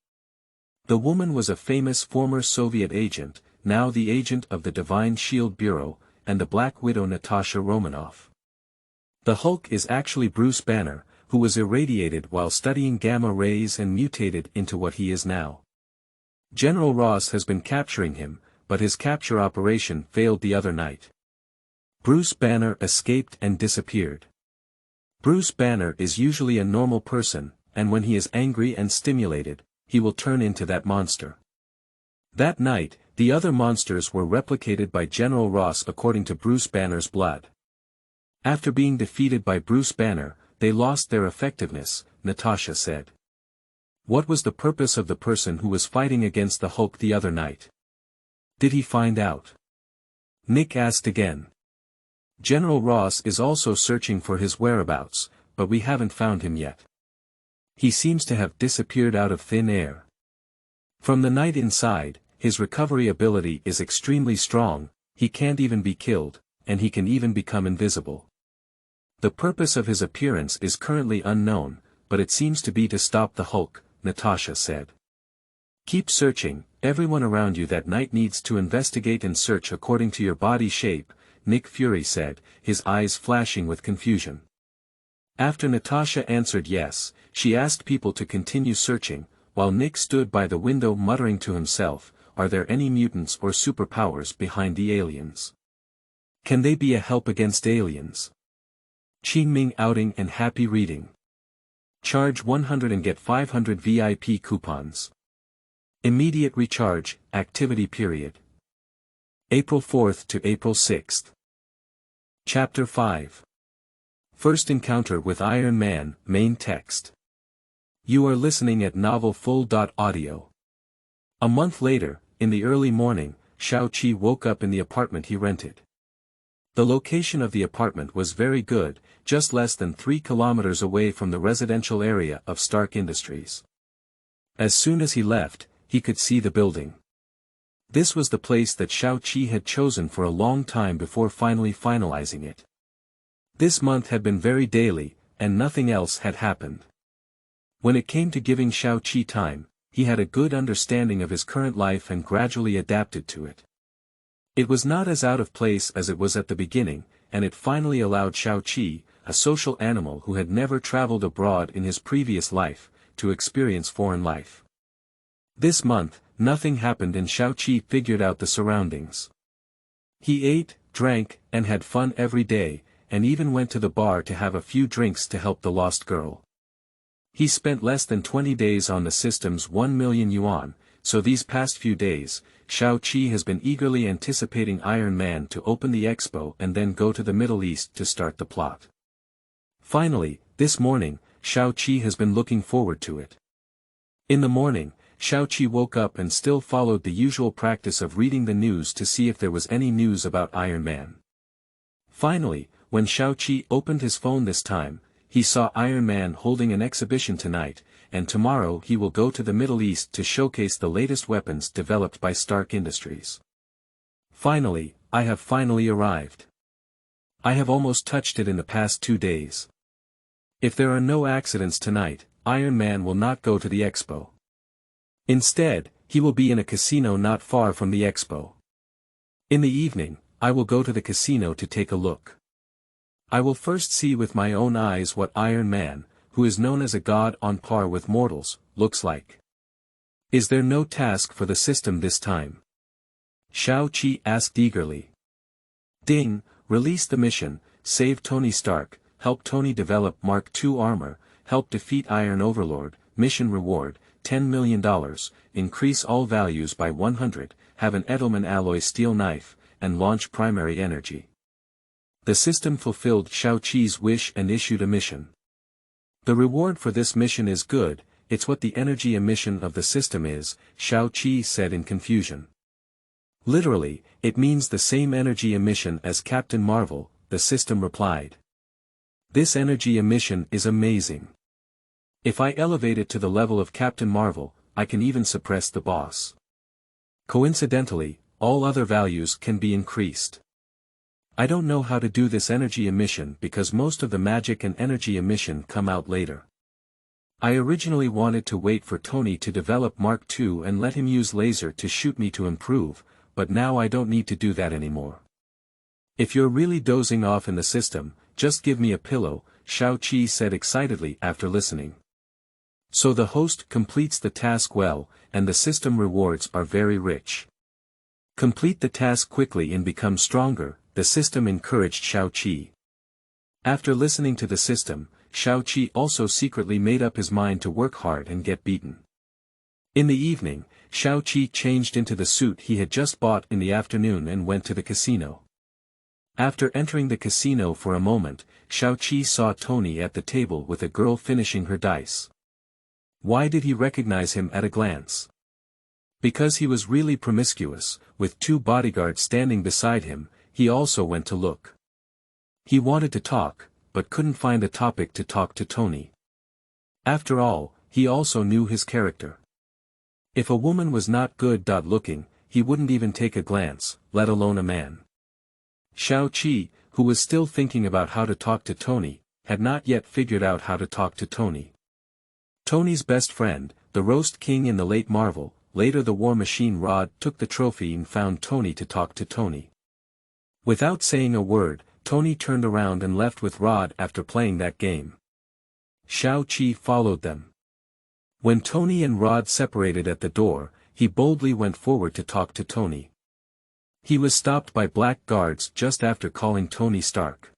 The woman was a famous former Soviet agent, now the agent of the Divine Shield Bureau, and the Black Widow Natasha Romanoff. The Hulk is actually Bruce Banner, who was irradiated while studying gamma rays and mutated into what he is now. General Ross has been capturing him, but his capture operation failed the other night. Bruce Banner escaped and disappeared. Bruce Banner is usually a normal person, and when he is angry and stimulated, he will turn into that monster. That night, the other monsters were replicated by General Ross according to Bruce Banner's blood. After being defeated by Bruce Banner, they lost their effectiveness, Natasha said. What was the purpose of the person who was fighting against the Hulk the other night? Did he find out? Nick asked again. General Ross is also searching for his whereabouts, but we haven't found him yet. He seems to have disappeared out of thin air. From the night inside, his recovery ability is extremely strong, he can't even be killed, and he can even become invisible. The purpose of his appearance is currently unknown, but it seems to be to stop the Hulk, Natasha said. Keep searching, everyone around you that night needs to investigate and search according to your body shape, Nick Fury said, his eyes flashing with confusion. After Natasha answered yes, she asked people to continue searching, while Nick stood by the window muttering to himself, are there any mutants or superpowers behind the aliens? Can they be a help against aliens? Qingming outing and happy reading. Charge 100 and get 500 VIP coupons. Immediate recharge, activity period. April 4th to April 6th. Chapter 5. First encounter with Iron Man, main text. You are listening at novelfull.audio. A month later, in the early morning, Xiao Qi woke up in the apartment he rented. The location of the apartment was very good, just less than 3 kilometers away from the residential area of Stark Industries. As soon as he left, he could see the building. This was the place that Xiao Qi had chosen for a long time before finally finalizing it. This month had been very daily, and nothing else had happened. When it came to giving Xiao Qi time, he had a good understanding of his current life and gradually adapted to it. It was not as out of place as it was at the beginning, and it finally allowed Xiao Qi, a social animal who had never traveled abroad in his previous life, to experience foreign life. This month, nothing happened and Xiao Qi figured out the surroundings. He ate, drank, and had fun every day, and even went to the bar to have a few drinks to help the lost girl. He spent less than 20 days on the system's 1 million yuan, so these past few days, Xiao Qi has been eagerly anticipating Iron Man to open the expo and then go to the Middle East to start the plot. Finally, this morning, Xiao Qi has been looking forward to it. In the morning, Xiao Qi woke up and still followed the usual practice of reading the news to see if there was any news about Iron Man. Finally, when Xiao Qi opened his phone this time, he saw Iron Man holding an exhibition tonight, and tomorrow he will go to the Middle East to showcase the latest weapons developed by Stark Industries. Finally, I have finally arrived. I have almost touched it in the past 2 days. If there are no accidents tonight, Iron Man will not go to the expo. Instead, he will be in a casino not far from the expo. In the evening, I will go to the casino to take a look. I will first see with my own eyes what Iron Man, who is known as a god on par with mortals, looks like. Is there no task for the system this time? Xiao Qi asked eagerly. Ding, release the mission, save Tony Stark, help Tony develop Mark II armor, help defeat Iron Overlord, mission reward, $10 million, increase all values by 100, have an Edelman alloy steel knife, and launch primary energy. The system fulfilled Xiao Qi's wish and issued a mission. The reward for this mission is good, it's what the energy emission of the system is, Xiao Qi said in confusion. Literally, it means the same energy emission as Captain Marvel, the system replied. This energy emission is amazing. If I elevate it to the level of Captain Marvel, I can even suppress the boss. Coincidentally, all other values can be increased. I don't know how to do this energy emission because most of the magic and energy emission come out later. I originally wanted to wait for Tony to develop Mark II and let him use laser to shoot me to improve, but now I don't need to do that anymore. If you're really dozing off in the system, just give me a pillow, Xiao Qi said excitedly after listening. So the host completes the task well, and the system rewards are very rich. Complete the task quickly and become stronger, the system encouraged Xiao Qi. After listening to the system, Xiao Qi also secretly made up his mind to work hard and get beaten. In the evening, Xiao Qi changed into the suit he had just bought in the afternoon and went to the casino. After entering the casino for a moment, Xiao Qi saw Tony at the table with a girl finishing her dice. Why did he recognize him at a glance? Because he was really promiscuous, with 2 bodyguards standing beside him, he also went to look. He wanted to talk, but couldn't find a topic to talk to Tony. After all, he also knew his character. If a woman was not good looking, he wouldn't even take a glance, let alone a man. Xiao Qi, who was still thinking about how to talk to Tony, had not yet figured out how to talk to Tony. Tony's best friend, the Roast King in the late Marvel, later the War Machine Rod, took the trophy and found Tony to talk to Tony. Without saying a word, Tony turned around and left with Rod after playing that game. Xiao Qi followed them. When Tony and Rod separated at the door, he boldly went forward to talk to Tony. He was stopped by black guards just after calling Tony Stark.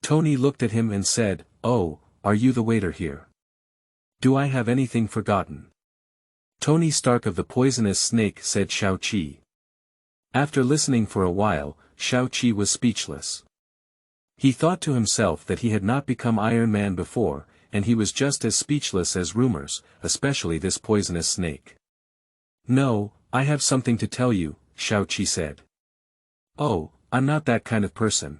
Tony looked at him and said, "Oh, are you the waiter here? Do I have anything forgotten?" "Tony Stark of the Poisonous Snake," said Xiao Qi. After listening for a while, Xiao Qi was speechless. He thought to himself that he had not become Iron Man before, and he was just as speechless as rumors, especially this poisonous snake. "No, I have something to tell you," Xiao Qi said. "Oh, I'm not that kind of person.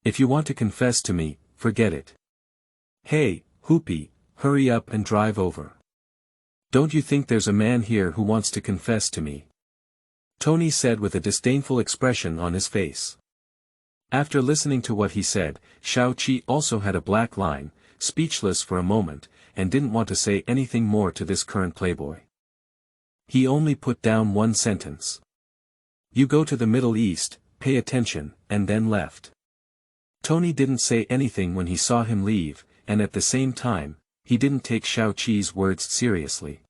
If you want to confess to me, forget it. Hey, Hoopy, hurry up and drive over. Don't you think there's a man here who wants to confess to me?" Tony said with a disdainful expression on his face. After listening to what he said, Xiao Qi also had a black line, speechless for a moment, and didn't want to say anything more to this current playboy. He only put down one sentence. "You go to the Middle East, pay attention," and then left. Tony didn't say anything when he saw him leave, and at the same time, he didn't take Xiao Qi's words seriously.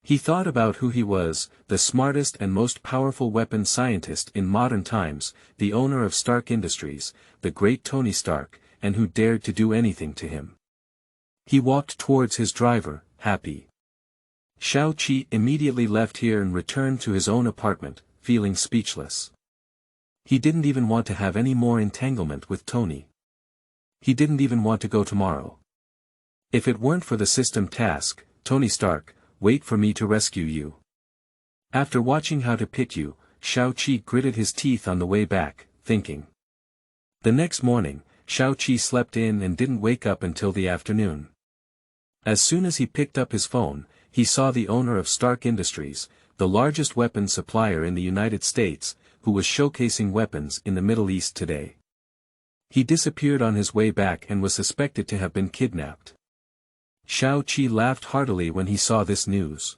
He thought about who he was, the smartest and most powerful weapons scientist in modern times, the owner of Stark Industries, the great Tony Stark, and who dared to do anything to him. He walked towards his driver, happy. Xiao Qi immediately left here and returned to his own apartment, feeling speechless. He didn't even want to have any more entanglement with Tony. He didn't even want to go tomorrow. If it weren't for the system task, "Tony Stark, wait for me to rescue you." After watching how to pick you, Xiao Qi gritted his teeth on the way back, thinking. The next morning, Xiao Qi slept in and didn't wake up until the afternoon. As soon as he picked up his phone, he saw the owner of Stark Industries, the largest weapons supplier in the United States, who was showcasing weapons in the Middle East today. He disappeared on his way back and was suspected to have been kidnapped. Xiao Qi laughed heartily when he saw this news.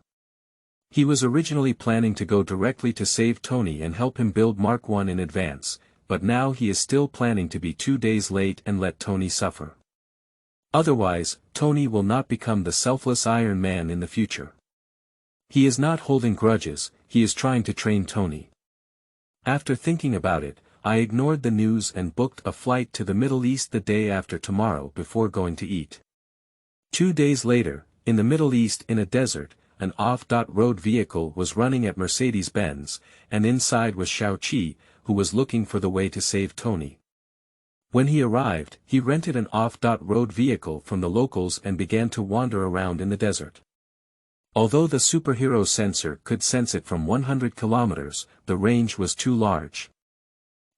He was originally planning to go directly to save Tony and help him build Mark I in advance, but now he is still planning to be 2 days late and let Tony suffer. Otherwise, Tony will not become the selfless Iron Man in the future. He is not holding grudges, he is trying to train Tony. After thinking about it, I ignored the news and booked a flight to the Middle East the day after tomorrow before going to eat. 2 days later, in the Middle East in a desert, an off-road vehicle was running at Mercedes-Benz, and inside was Xiao Qi, who was looking for the way to save Tony. When he arrived, he rented an off-road vehicle from the locals and began to wander around in the desert. Although the superhero sensor could sense it from 100 kilometers, the range was too large.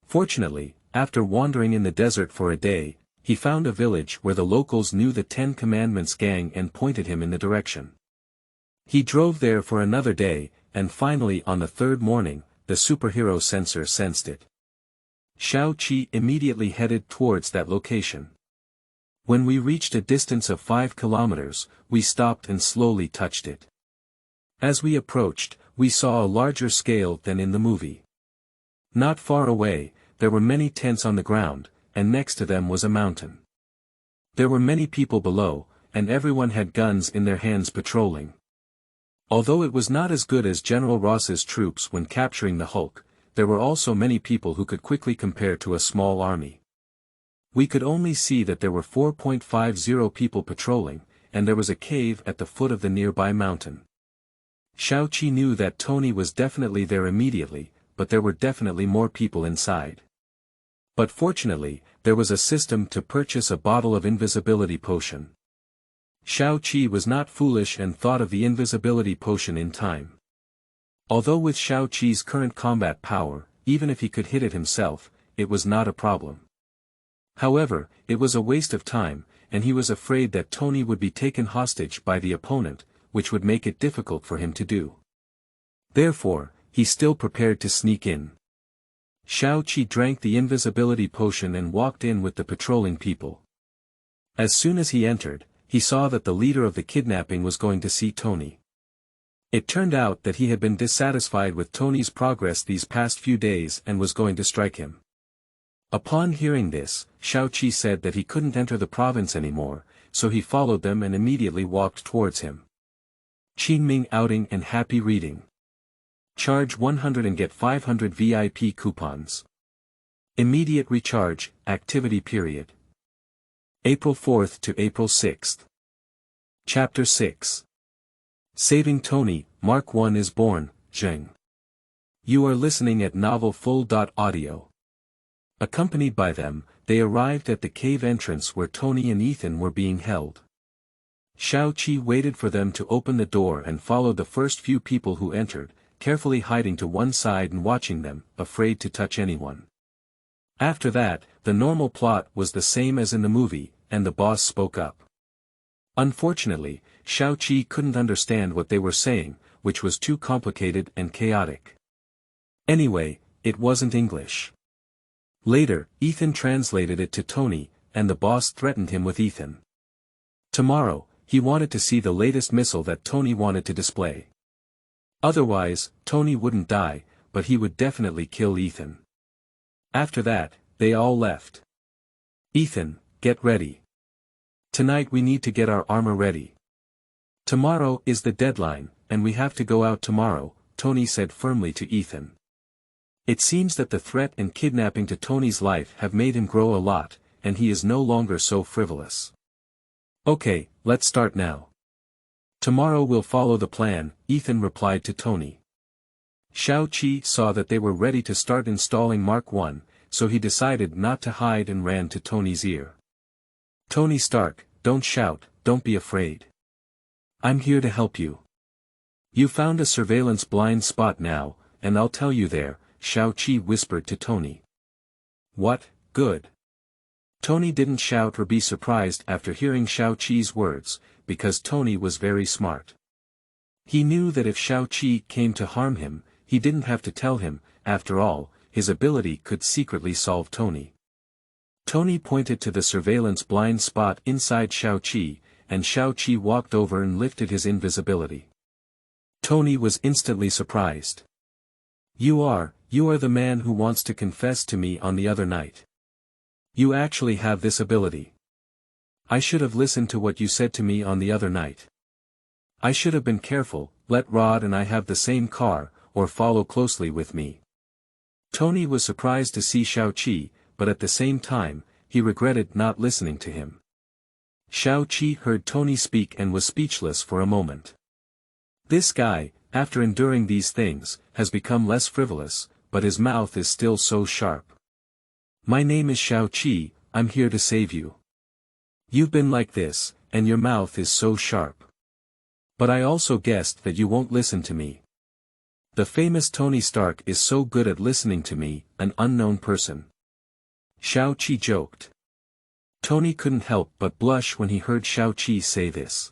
Fortunately, after wandering in the desert for a day, he found a village where the locals knew the 10 Commandments gang and pointed him in the direction. He drove there for another day, and finally on the 3rd morning, the superhero sensor sensed it. Xiao Qi immediately headed towards that location. When we reached a distance of 5 kilometers, we stopped and slowly touched it. As we approached, we saw a larger scale than in the movie. Not far away, there were many tents on the ground, and next to them was a mountain. There were many people below, and everyone had guns in their hands patrolling. Although it was not as good as General Ross's troops when capturing the Hulk, there were also many people who could quickly compare to a small army. We could only see that there were 4.50 people patrolling, and there was a cave at the foot of the nearby mountain. Xiao Qi knew that Tony was definitely there immediately, but there were definitely more people inside. But fortunately, there was a system to purchase a bottle of invisibility potion. Xiao Qi was not foolish and thought of the invisibility potion in time. Although with Xiao Qi's current combat power, even if he could hit it himself, it was not a problem. However, it was a waste of time, and he was afraid that Tony would be taken hostage by the opponent, which would make it difficult for him to do. Therefore, he still prepared to sneak in. Xiao Qi drank the invisibility potion and walked in with the patrolling people. As soon as he entered, he saw that the leader of the kidnapping was going to see Tony. It turned out that he had been dissatisfied with Tony's progress these past few days and was going to strike him. Upon hearing this, Xiao Qi said that he couldn't enter the province anymore, so he followed them and immediately walked towards him. Qingming outing and happy reading. Charge 100 and get 500 VIP coupons. Immediate recharge, activity period. April 4th to April 6th. Chapter 6. Saving Tony, Mark 1 is born, Zheng. You are listening at novelfull.audio. Accompanied by them, they arrived at the cave entrance where Tony and Ethan were being held. Xiao Qi waited for them to open the door and followed the first few people who entered, carefully hiding to one side and watching them, afraid to touch anyone. After that, the normal plot was the same as in the movie, and the boss spoke up. Unfortunately, Xiao Qi couldn't understand what they were saying, which was too complicated and chaotic. Anyway, it wasn't English. Later, Ethan translated it to Tony, and the boss threatened him with Ethan. Tomorrow, he wanted to see the latest missile that Tony wanted to display. Otherwise, Tony wouldn't die, but he would definitely kill Ethan. After that, they all left. Ethan, get ready. Tonight we need to get our armor ready. Tomorrow is the deadline, and we have to go out tomorrow, Tony said firmly to Ethan. It seems that the threat and kidnapping to Tony's life have made him grow a lot, and he is no longer so frivolous. Okay, let's start now. Tomorrow we'll follow the plan, Ethan replied to Tony. Xiao Qi saw that they were ready to start installing Mark 1, so he decided not to hide and ran to Tony's ear. Tony Stark, don't shout, don't be afraid. I'm here to help you. You found a surveillance blind spot now, and I'll tell you there, Xiao Qi whispered to Tony. What, good. Tony didn't shout or be surprised after hearing Xiao Qi's words, because Tony was very smart. He knew that if Xiao Qi came to harm him, he didn't have to tell him, after all, his ability could secretly solve Tony. Tony pointed to the surveillance blind spot inside Xiao Qi, and Xiao Qi walked over and lifted his invisibility. Tony was instantly surprised. You are the man who wants to confess to me on the other night. You actually have this ability. I should have listened to what you said to me on the other night. I should have been careful, let Rod and I have the same car, or follow closely with me. Tony was surprised to see Xiao Qi, but at the same time, he regretted not listening to him. Xiao Qi heard Tony speak and was speechless for a moment. This guy, after enduring these things, has become less frivolous, but his mouth is still so sharp. My name is Xiao Qi, I'm here to save you. You've been like this, and your mouth is so sharp. But I also guessed that you won't listen to me. The famous Tony Stark is so good at listening to me, an unknown person. Xiao Qi joked. Tony couldn't help but blush when he heard Xiao Qi say this.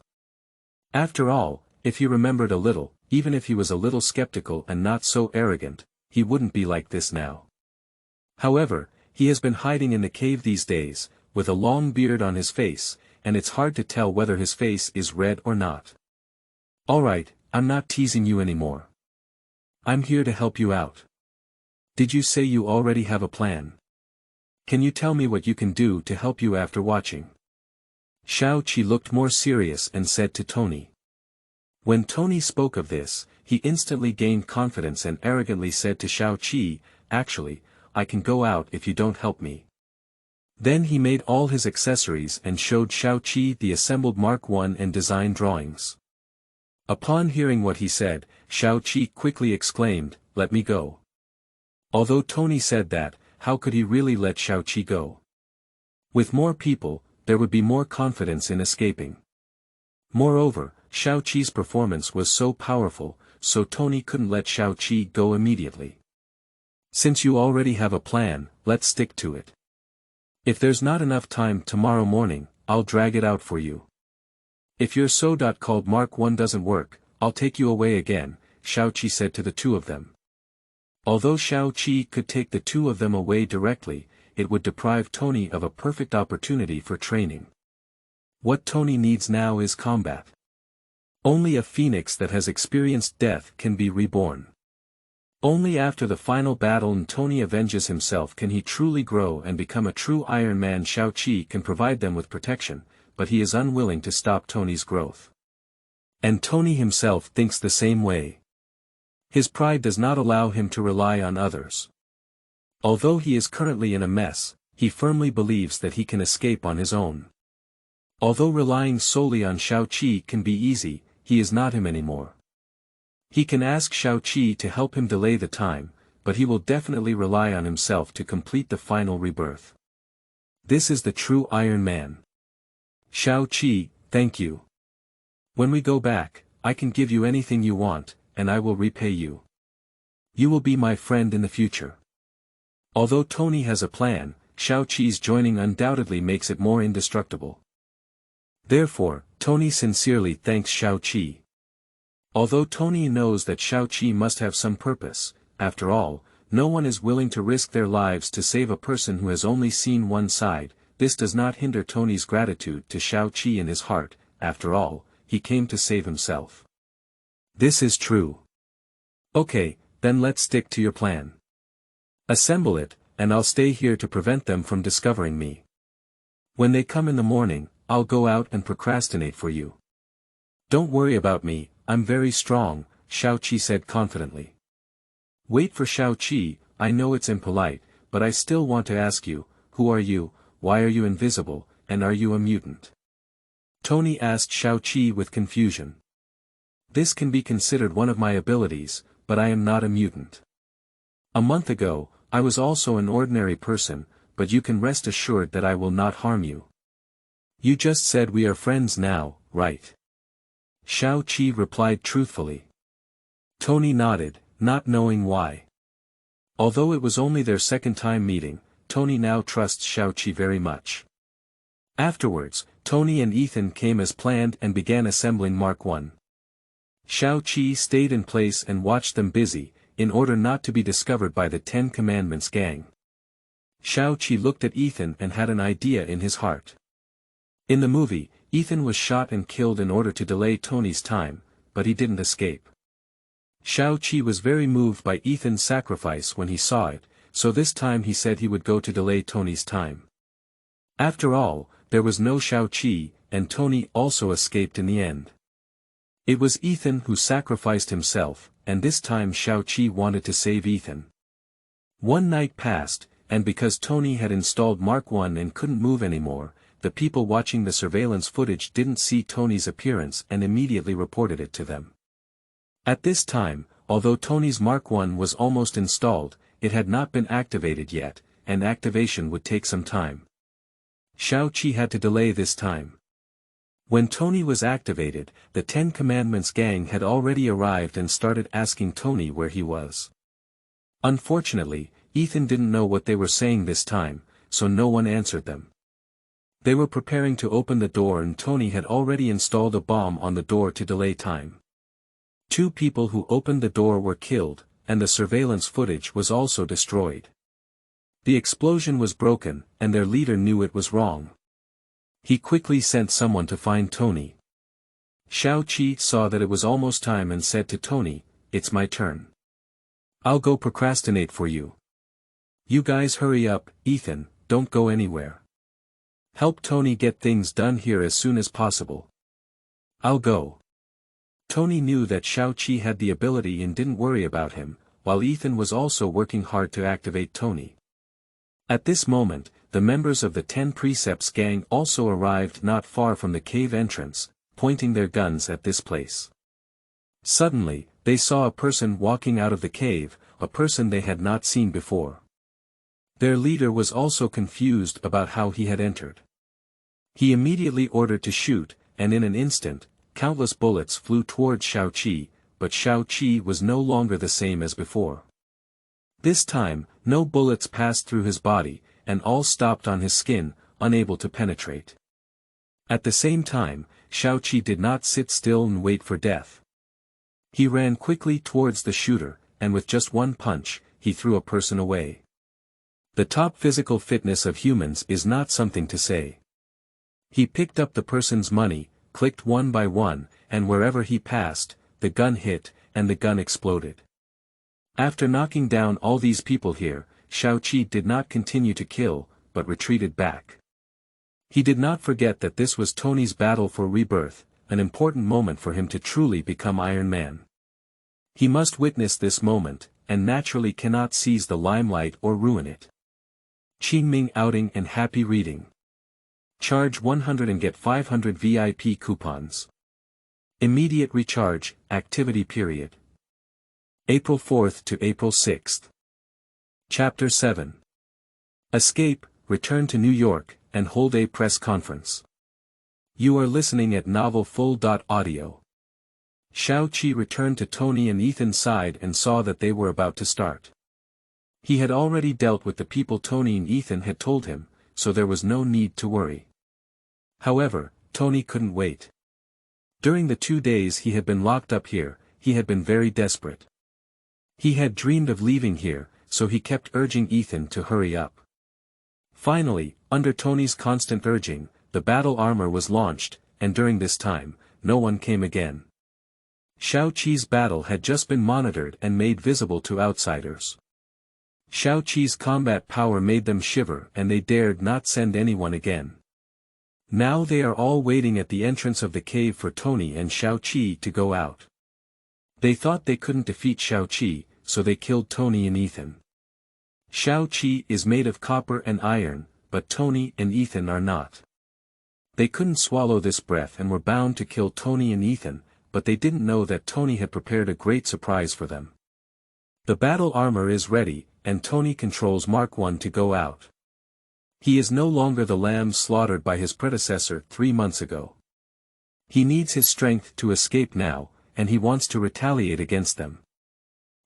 After all, if he remembered a little, even if he was a little skeptical and not so arrogant, he wouldn't be like this now. However, he has been hiding in the cave these days, with a long beard on his face, and it's hard to tell whether his face is red or not. Alright, I'm not teasing you anymore. I'm here to help you out. Did you say you already have a plan? Can you tell me what you can do to help you after watching? Xiao Qi looked more serious and said to Tony. When Tony spoke of this, he instantly gained confidence and arrogantly said to Xiao Qi, actually, I can go out if you don't help me. Then he made all his accessories and showed Xiao Qi the assembled Mark 1 and design drawings. Upon hearing what he said, Xiao Qi quickly exclaimed, let me go. Although Tony said that, how could he really let Xiao Qi go? With more people, there would be more confidence in escaping. Moreover, Xiao Qi's performance was so powerful, so Tony couldn't let Xiao Qi go immediately. Since you already have a plan, let's stick to it. If there's not enough time tomorrow morning, I'll drag it out for you. If your so-called Mark 1 doesn't work, I'll take you away again, Xiao Qi said to the two of them. Although Xiao Qi could take the two of them away directly, it would deprive Tony of a perfect opportunity for training. What Tony needs now is combat. Only a phoenix that has experienced death can be reborn. Only after the final battle and Tony avenges himself can he truly grow and become a true Iron Man. Xiao Qi can provide them with protection, but he is unwilling to stop Tony's growth. And Tony himself thinks the same way. His pride does not allow him to rely on others. Although he is currently in a mess, he firmly believes that he can escape on his own. Although relying solely on Xiao Qi can be easy, he is not him anymore. He can ask Xiao Qi to help him delay the time, but he will definitely rely on himself to complete the final rebirth. This is the true Iron Man. Xiao Qi, thank you. When we go back, I can give you anything you want, and I will repay you. You will be my friend in the future. Although Tony has a plan, Xiao Qi's joining undoubtedly makes it more indestructible. Therefore, Tony sincerely thanks Xiao Qi. Although Tony knows that Xiao Qi must have some purpose, after all, no one is willing to risk their lives to save a person who has only seen one side. This does not hinder Tony's gratitude to Xiao Qi in his heart. After all, he came to save himself. This is true. Okay, then let's stick to your plan. Assemble it, and I'll stay here to prevent them from discovering me. When they come in the morning, I'll go out and procrastinate for you. Don't worry about me, I'm very strong, Xiao Qi said confidently. Wait for Xiao Qi, I know it's impolite, but I still want to ask you, who are you, why are you invisible, and are you a mutant? Tony asked Xiao Qi with confusion. This can be considered one of my abilities, but I am not a mutant. A month ago, I was also an ordinary person, but you can rest assured that I will not harm you. You just said we are friends now, right? Xiao Qi replied truthfully. Tony nodded, not knowing why. Although it was only their second time meeting, Tony now trusts Xiao Qi very much. Afterwards, Tony and Ethan came as planned and began assembling Mark 1. Xiao Qi stayed in place and watched them busy, in order not to be discovered by the 10 Commandments gang. Xiao Qi looked at Ethan and had an idea in his heart. In the movie, Ethan was shot and killed in order to delay Tony's time, but he didn't escape. Xiao Qi was very moved by Ethan's sacrifice when he saw it, so this time he said he would go to delay Tony's time. After all, there was no Xiao Qi, and Tony also escaped in the end. It was Ethan who sacrificed himself, and this time Xiao Qi wanted to save Ethan. One night passed, and because Tony had installed Mark 1 and couldn't move anymore, the people watching the surveillance footage didn't see Tony's appearance and immediately reported it to them. At this time, although Tony's Mark 1 was almost installed, it had not been activated yet, and activation would take some time. Xiao Qi had to delay this time. When Tony was activated, the 10 Commandments gang had already arrived and started asking Tony where he was. Unfortunately, Ethan didn't know what they were saying this time, so no one answered them. They were preparing to open the door and Tony had already installed a bomb on the door to delay time. 2 people who opened the door were killed, and the surveillance footage was also destroyed. The explosion was broken, and their leader knew it was wrong. He quickly sent someone to find Tony. Xiao Qi saw that it was almost time and said to Tony, "It's my turn. I'll go procrastinate for you. You guys hurry up, Ethan, don't go anywhere. Help Tony get things done here as soon as possible. I'll go." Tony knew that Xiao Qi had the ability and didn't worry about him, while Ethan was also working hard to activate Tony. At this moment, the members of the 10 Precepts gang also arrived not far from the cave entrance, pointing their guns at this place. Suddenly, they saw a person walking out of the cave, a person they had not seen before. Their leader was also confused about how he had entered. He immediately ordered to shoot, and in an instant, countless bullets flew towards Xiao Qi, but Xiao Qi was no longer the same as before. This time, no bullets passed through his body, and all stopped on his skin, unable to penetrate. At the same time, Xiao Qi did not sit still and wait for death. He ran quickly towards the shooter, and with just one punch, he threw a person away. The top physical fitness of humans is not something to say. He picked up the person's money, clicked one by one, and wherever he passed, the gun hit, and the gun exploded. After knocking down all these people here, Xiao Qi did not continue to kill, but retreated back. He did not forget that this was Tony's battle for rebirth, an important moment for him to truly become Iron Man. He must witness this moment, and naturally cannot seize the limelight or ruin it. Qingming outing and happy reading. Charge 100 and get 500 VIP coupons. Immediate recharge, activity period. April 4th to April 6th. Chapter 7. Escape, return to New York, and hold a press conference. You are listening at novelfull.audio. Xiao Qi returned to Tony and Ethan's side and saw that they were about to start. He had already dealt with the people Tony and Ethan had told him, so there was no need to worry. However, Tony couldn't wait. During the 2 days he had been locked up here, he had been very desperate. He had dreamed of leaving here, so he kept urging Ethan to hurry up. Finally, under Tony's constant urging, the battle armor was launched, and during this time, no one came again. Xiao Qi's battle had just been monitored and made visible to outsiders. Xiao Qi's combat power made them shiver and they dared not send anyone again. Now they are all waiting at the entrance of the cave for Tony and Xiao Qi to go out. They thought they couldn't defeat Xiao Qi, so they killed Tony and Ethan. Xiao Qi is made of copper and iron, but Tony and Ethan are not. They couldn't swallow this breath and were bound to kill Tony and Ethan, but they didn't know that Tony had prepared a great surprise for them. The battle armor is ready, and Tony controls Mark I to go out. He is no longer the lamb slaughtered by his predecessor 3 months ago. He needs his strength to escape now, and he wants to retaliate against them.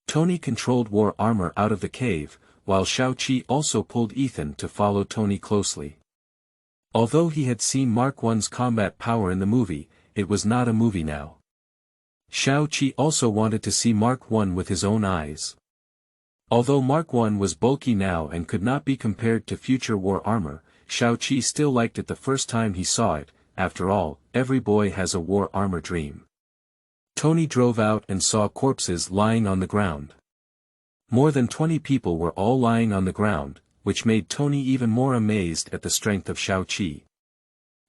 Tony controlled war armor out of the cave, while Xiao Qi also pulled Ethan to follow Tony closely. Although he had seen Mark I's combat power in the movie, it was not a movie now. Xiao Qi also wanted to see Mark I with his own eyes. Although Mark I was bulky now and could not be compared to future war armor, Xiao Qi still liked it the first time he saw it. After all, every boy has a war armor dream. Tony drove out and saw corpses lying on the ground. More than 20 people were all lying on the ground, which made Tony even more amazed at the strength of Xiao Qi.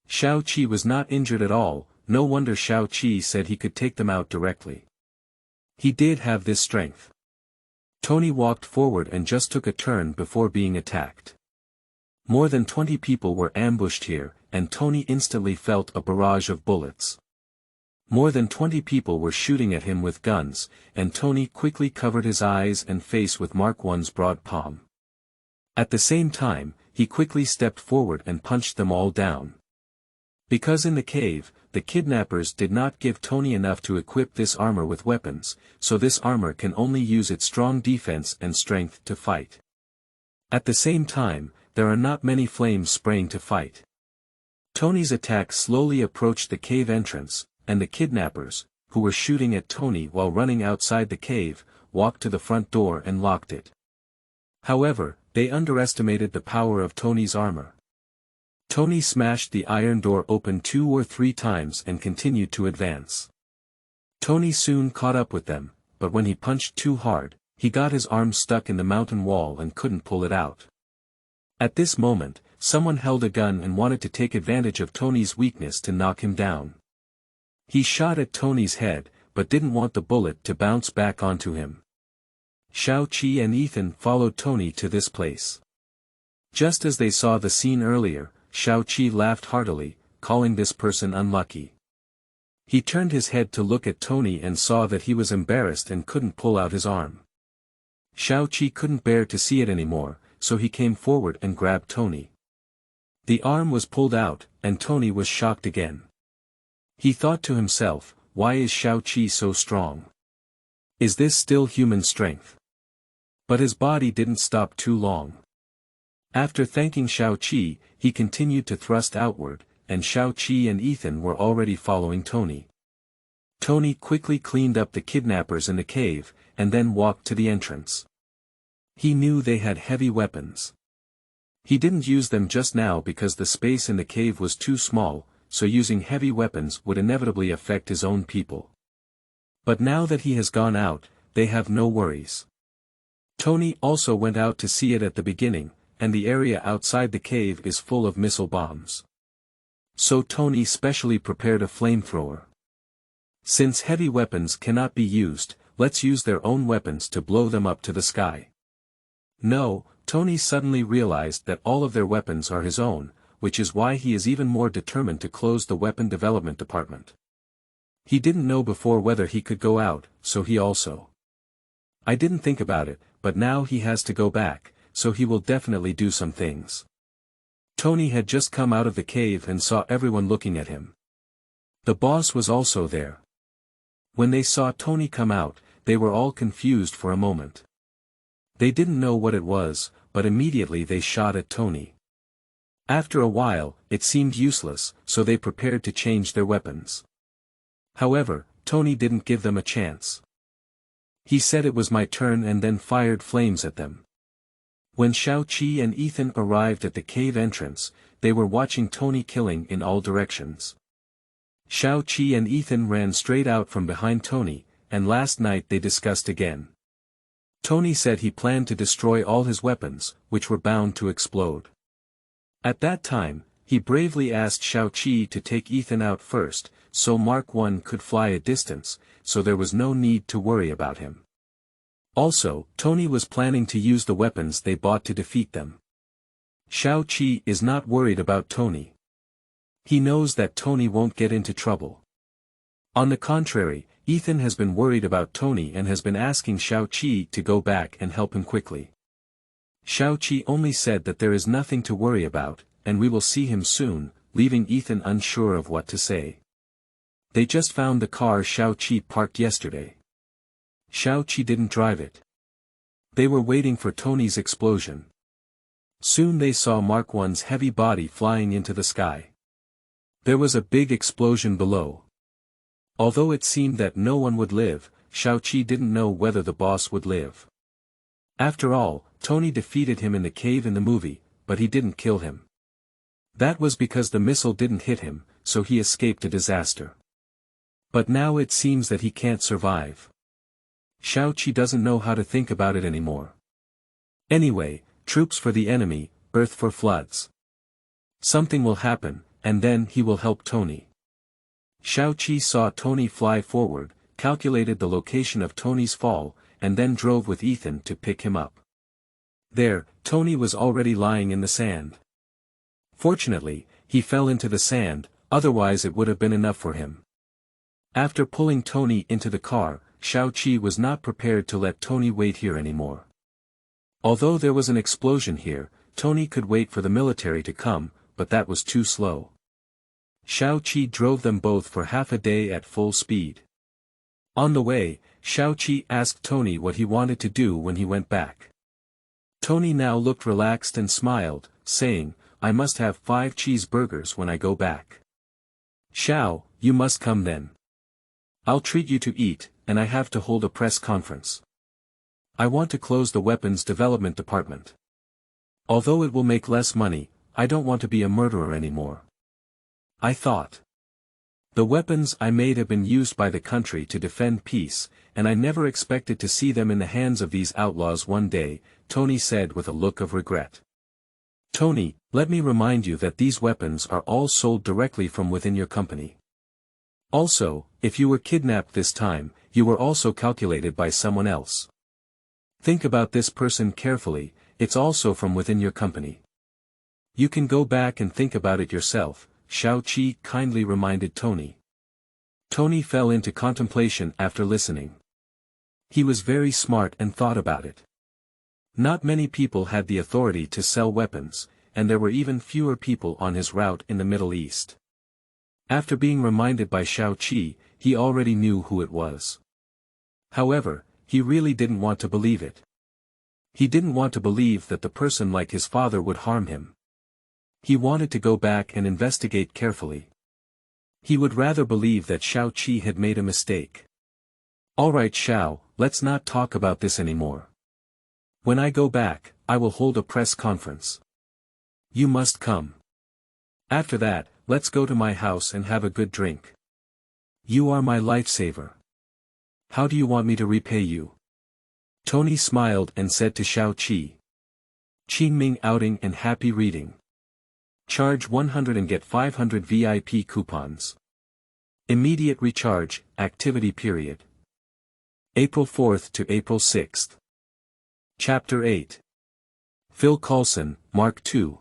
Xiao Qi was not injured at all, no wonder Xiao Qi said he could take them out directly. He did have this strength. Tony walked forward and just took a turn before being attacked. More than 20 people were ambushed here, and Tony instantly felt a barrage of bullets. More than 20 people were shooting at him with guns, and Tony quickly covered his eyes and face with Mark I's broad palm. At the same time, he quickly stepped forward and punched them all down. Because in the cave, the kidnappers did not give Tony enough to equip this armor with weapons, so this armor can only use its strong defense and strength to fight. At the same time, there are not many flames spraying to fight. Tony's attack slowly approached the cave entrance, and the kidnappers, who were shooting at Tony while running outside the cave, walked to the front door and locked it. However, they underestimated the power of Tony's armor. Tony smashed the iron door open 2 or 3 times and continued to advance. Tony soon caught up with them, but when he punched too hard, he got his arm stuck in the mountain wall and couldn't pull it out. At this moment, someone held a gun and wanted to take advantage of Tony's weakness to knock him down. He shot at Tony's head, but didn't want the bullet to bounce back onto him. Xiao Qi and Ethan followed Tony to this place. Just as they saw the scene earlier, Xiao Qi laughed heartily, calling this person unlucky. He turned his head to look at Tony and saw that he was embarrassed and couldn't pull out his arm. Xiao Qi couldn't bear to see it anymore, so he came forward and grabbed Tony. The arm was pulled out, and Tony was shocked again. He thought to himself, why is Xiao Qi so strong? Is this still human strength? But his body didn't stop too long. After thanking Xiao Qi, he continued to thrust outward, and Xiao Qi and Ethan were already following Tony. Tony quickly cleaned up the kidnappers in the cave, and then walked to the entrance. He knew they had heavy weapons. He didn't use them just now because the space in the cave was too small, so using heavy weapons would inevitably affect his own people. But now that he has gone out, they have no worries. Tony also went out to see it at the beginning, and the area outside the cave is full of missile bombs. So Tony specially prepared a flamethrower. Since heavy weapons cannot be used, let's use their own weapons to blow them up to the sky. No, Tony suddenly realized that all of their weapons are his own, which is why he is even more determined to close the weapon development department. He didn't know before whether he could go out, so he also. I didn't think about it, but now he has to go back, so he will definitely do some things. Tony had just come out of the cave and saw everyone looking at him. The boss was also there. When they saw Tony come out, they were all confused for a moment. They didn't know what it was, but immediately they shot at Tony. After a while, it seemed useless, so they prepared to change their weapons. However, Tony didn't give them a chance. He said it was my turn and then fired flames at them. When Xiao Qi and Ethan arrived at the cave entrance, they were watching Tony killing in all directions. Xiao Qi and Ethan ran straight out from behind Tony, and last night they discussed again. Tony said he planned to destroy all his weapons, which were bound to explode. At that time, he bravely asked Xiao Qi to take Ethan out first, so Mark I could fly a distance, so there was no need to worry about him. Also, Tony was planning to use the weapons they bought to defeat them. Xiao Qi is not worried about Tony. He knows that Tony won't get into trouble. On the contrary, Ethan has been worried about Tony and has been asking Xiao Qi to go back and help him quickly. Xiao Qi only said that there is nothing to worry about, and we will see him soon, leaving Ethan unsure of what to say. They just found the car Xiao Qi parked yesterday. Xiao Qi didn't drive it. They were waiting for Tony's explosion. Soon they saw Mark I's heavy body flying into the sky. There was a big explosion below. Although it seemed that no one would live, Xiao Qi didn't know whether the boss would live. After all, Tony defeated him in the cave in the movie, but he didn't kill him. That was because the missile didn't hit him, so he escaped a disaster. But now it seems that he can't survive. Xiao Qi doesn't know how to think about it anymore. Anyway, troops for the enemy, earth for floods. Something will happen, and then he will help Tony. Xiao Qi saw Tony fly forward, calculated the location of Tony's fall, and then drove with Ethan to pick him up. There, Tony was already lying in the sand. Fortunately, he fell into the sand, otherwise it would have been enough for him. After pulling Tony into the car, Xiao Qi was not prepared to let Tony wait here anymore. Although there was an explosion here, Tony could wait for the military to come, but that was too slow. Xiao Qi drove them both for half a day at full speed. On the way, Xiao Qi asked Tony what he wanted to do when he went back. Tony now looked relaxed and smiled, saying, "I must have 5 cheeseburgers when I go back." "Xiao, you must come then. I'll treat you to eat, and I have to hold a press conference. I want to close the weapons development department. Although it will make less money, I don't want to be a murderer anymore. I thought. The weapons I made have been used by the country to defend peace, and I never expected to see them in the hands of these outlaws one day," Tony said with a look of regret. "Tony, let me remind you that these weapons are all sold directly from within your company. Also, if you were kidnapped this time, you were also calculated by someone else. Think about this person carefully, it's also from within your company. You can go back and think about it yourself," Xiao Qi kindly reminded Tony. Tony fell into contemplation after listening. He was very smart and thought about it. Not many people had the authority to sell weapons, and there were even fewer people on his route in the Middle East. After being reminded by Xiao Qi, he already knew who it was. However, he really didn't want to believe it. He didn't want to believe that the person like his father would harm him. He wanted to go back and investigate carefully. He would rather believe that Xiao Qi had made a mistake. Alright Xiao, let's not talk about this anymore. When I go back, I will hold a press conference. You must come. After that, let's go to my house and have a good drink. You are my lifesaver. How do you want me to repay you? Tony smiled and said to Xiao Qi. Qingming outing and happy reading. Charge 100 and get 500 VIP coupons. Immediate recharge, activity period. April 4th to April 6th. Chapter 8. Phil Coulson, Mark II.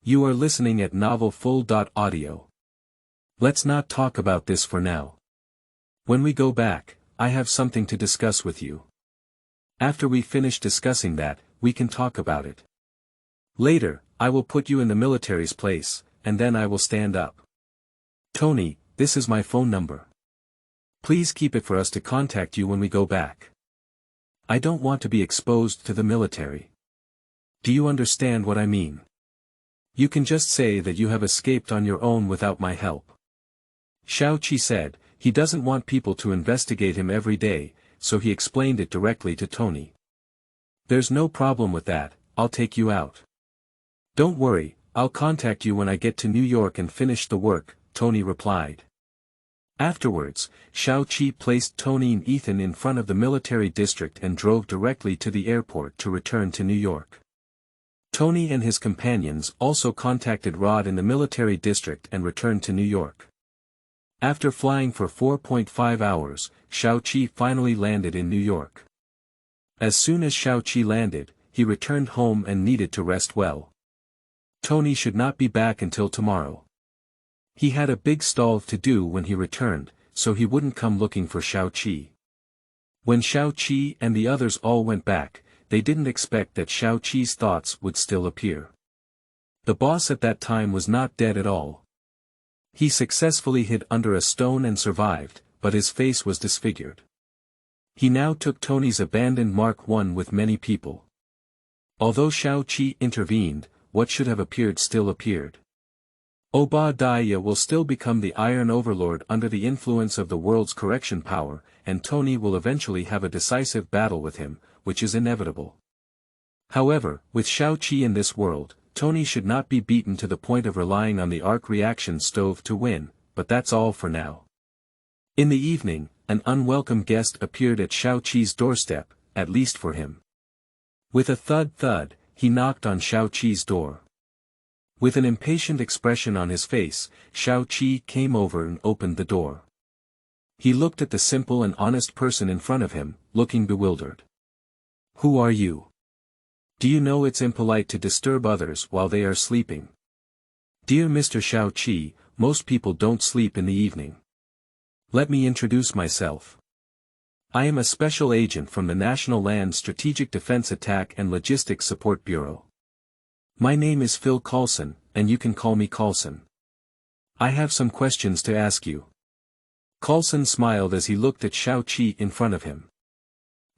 You are listening at novelfull.audio. Let's not talk about this for now. When we go back, I have something to discuss with you. After we finish discussing that, we can talk about it. Later, I will put you in the military's place, and then I will stand up. Tony, this is my phone number. Please keep it for us to contact you when we go back. I don't want to be exposed to the military. Do you understand what I mean? You can just say that you have escaped on your own without my help. Xiao Qi said, he doesn't want people to investigate him every day, so he explained it directly to Tony. There's no problem with that, I'll take you out. Don't worry, I'll contact you when I get to New York and finish the work, Tony replied. Afterwards, Xiao Qi placed Tony and Ethan in front of the military district and drove directly to the airport to return to New York. Tony and his companions also contacted Rod in the military district and returned to New York. After flying for 4.5 hours, Xiao Qi finally landed in New York. As soon as Xiao Qi landed, he returned home and needed to rest well. Tony should not be back until tomorrow. He had a big stall to do when he returned, so he wouldn't come looking for Xiao Qi. When Xiao Qi and the others all went back, they didn't expect that Xiao Qi's thoughts would still appear. The boss at that time was not dead at all. He successfully hid under a stone and survived, but his face was disfigured. He now took Tony's abandoned Mark I with many people. Although Xiao Qi intervened, what should have appeared still appeared. Obadiah will still become the Iron Overlord under the influence of the world's correction power, and Tony will eventually have a decisive battle with him, which is inevitable. However, with Xiao Qi in this world, Tony should not be beaten to the point of relying on the arc reaction stove to win, but that's all for now. In the evening, an unwelcome guest appeared at Xiao Qi's doorstep, at least for him. With a thud, he knocked on Xiao Qi's door. With an impatient expression on his face, Xiao Qi came over and opened the door. He looked at the simple and honest person in front of him, looking bewildered. Who are you? Do you know it's impolite to disturb others while they are sleeping? Dear Mr. Xiao Qi, most people don't sleep in the evening. Let me introduce myself. I am a special agent from the National Land Strategic Defense Attack and Logistics Support Bureau. My name is Phil Coulson, and you can call me Coulson. I have some questions to ask you. Coulson smiled as he looked at Xiao Qi in front of him.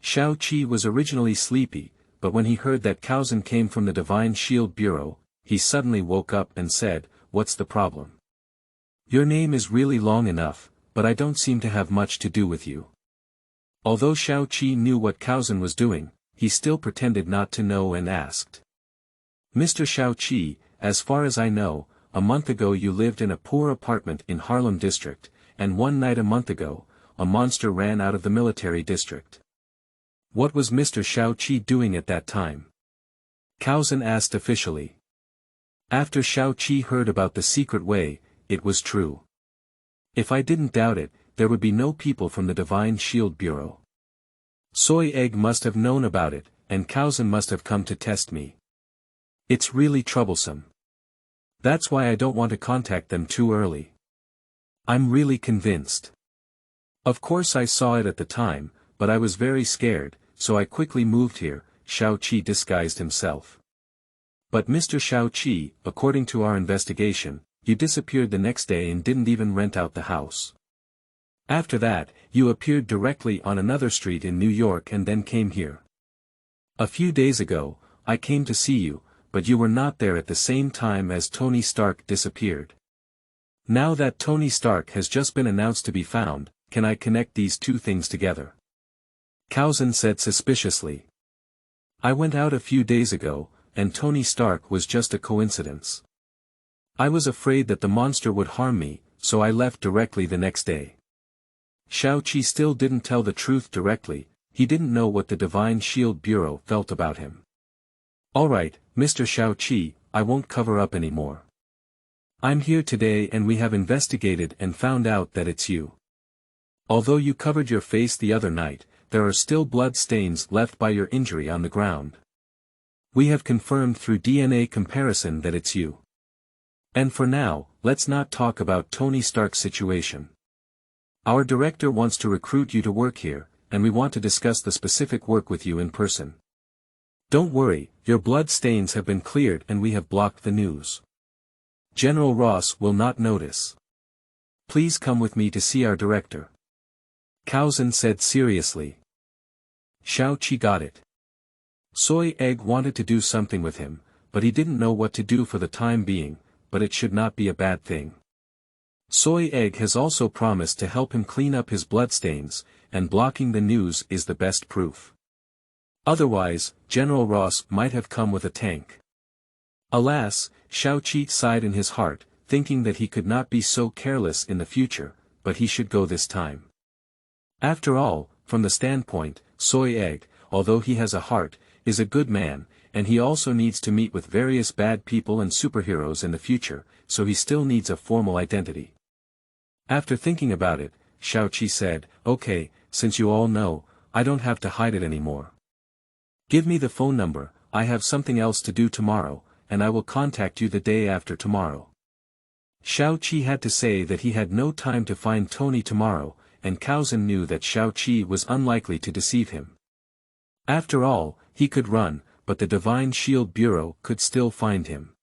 Xiao Qi was originally sleepy, but when he heard that Coulson came from the Divine Shield Bureau, he suddenly woke up and said, "What's the problem? Your name is really long enough, but I don't seem to have much to do with you." Although Xiao Qi knew what Coulson was doing, he still pretended not to know and asked. Mr. Xiao Qi, as far as I know, a month ago you lived in a poor apartment in Harlem district, and one night a month ago, a monster ran out of the military district. What was Mr. Xiao Qi doing at that time? Coulson asked officially. After Xiao Qi heard about the secret way, it was true. If I didn't doubt it, there would be no people from the Divine Shield Bureau. Soy Egg must have known about it, and Coulson must have come to test me. It's really troublesome. That's why I don't want to contact them too early. I'm really convinced. Of course I saw it at the time, but I was very scared, so I quickly moved here. Xiao Qi disguised himself. But Mr. Xiao Qi, according to our investigation, you disappeared the next day and didn't even rent out the house. After that, you appeared directly on another street in New York and then came here. A few days ago, I came to see you, but you were not there at the same time as Tony Stark disappeared. Now that Tony Stark has just been announced to be found, can I connect these two things together? Coulson said suspiciously. I went out a few days ago, and Tony Stark was just a coincidence. I was afraid that the monster would harm me, so I left directly the next day. Xiao Qi still didn't tell the truth directly, he didn't know what the Divine Shield Bureau felt about him. Alright, Mr. Xiao Qi, I won't cover up anymore. I'm here today and we have investigated and found out that it's you. Although you covered your face the other night, there are still blood stains left by your injury on the ground. We have confirmed through DNA comparison that it's you. And for now, let's not talk about Tony Stark's situation. Our director wants to recruit you to work here, and we want to discuss the specific work with you in person. Don't worry, your blood stains have been cleared and we have blocked the news. General Ross will not notice. Please come with me to see our director. Coulson said seriously. Xiao Qi got it. Soy Egg wanted to do something with him, but he didn't know what to do for the time being, but it should not be a bad thing. Soy Egg has also promised to help him clean up his bloodstains, and blocking the news is the best proof. Otherwise, General Ross might have come with a tank. Alas, Xiao Qi sighed in his heart, thinking that he could not be so careless in the future, but he should go this time. After all, from the standpoint, Soy Egg, although he has a heart, is a good man, and he also needs to meet with various bad people and superheroes in the future, so he still needs a formal identity. After thinking about it, Xiao Qi said, okay, since you all know, I don't have to hide it anymore. Give me the phone number, I have something else to do tomorrow, and I will contact you the day after tomorrow. Xiao Qi had to say that he had no time to find Tony tomorrow, and Coulson knew that Xiao Qi was unlikely to deceive him. After all, he could run, but the Divine Shield Bureau could still find him.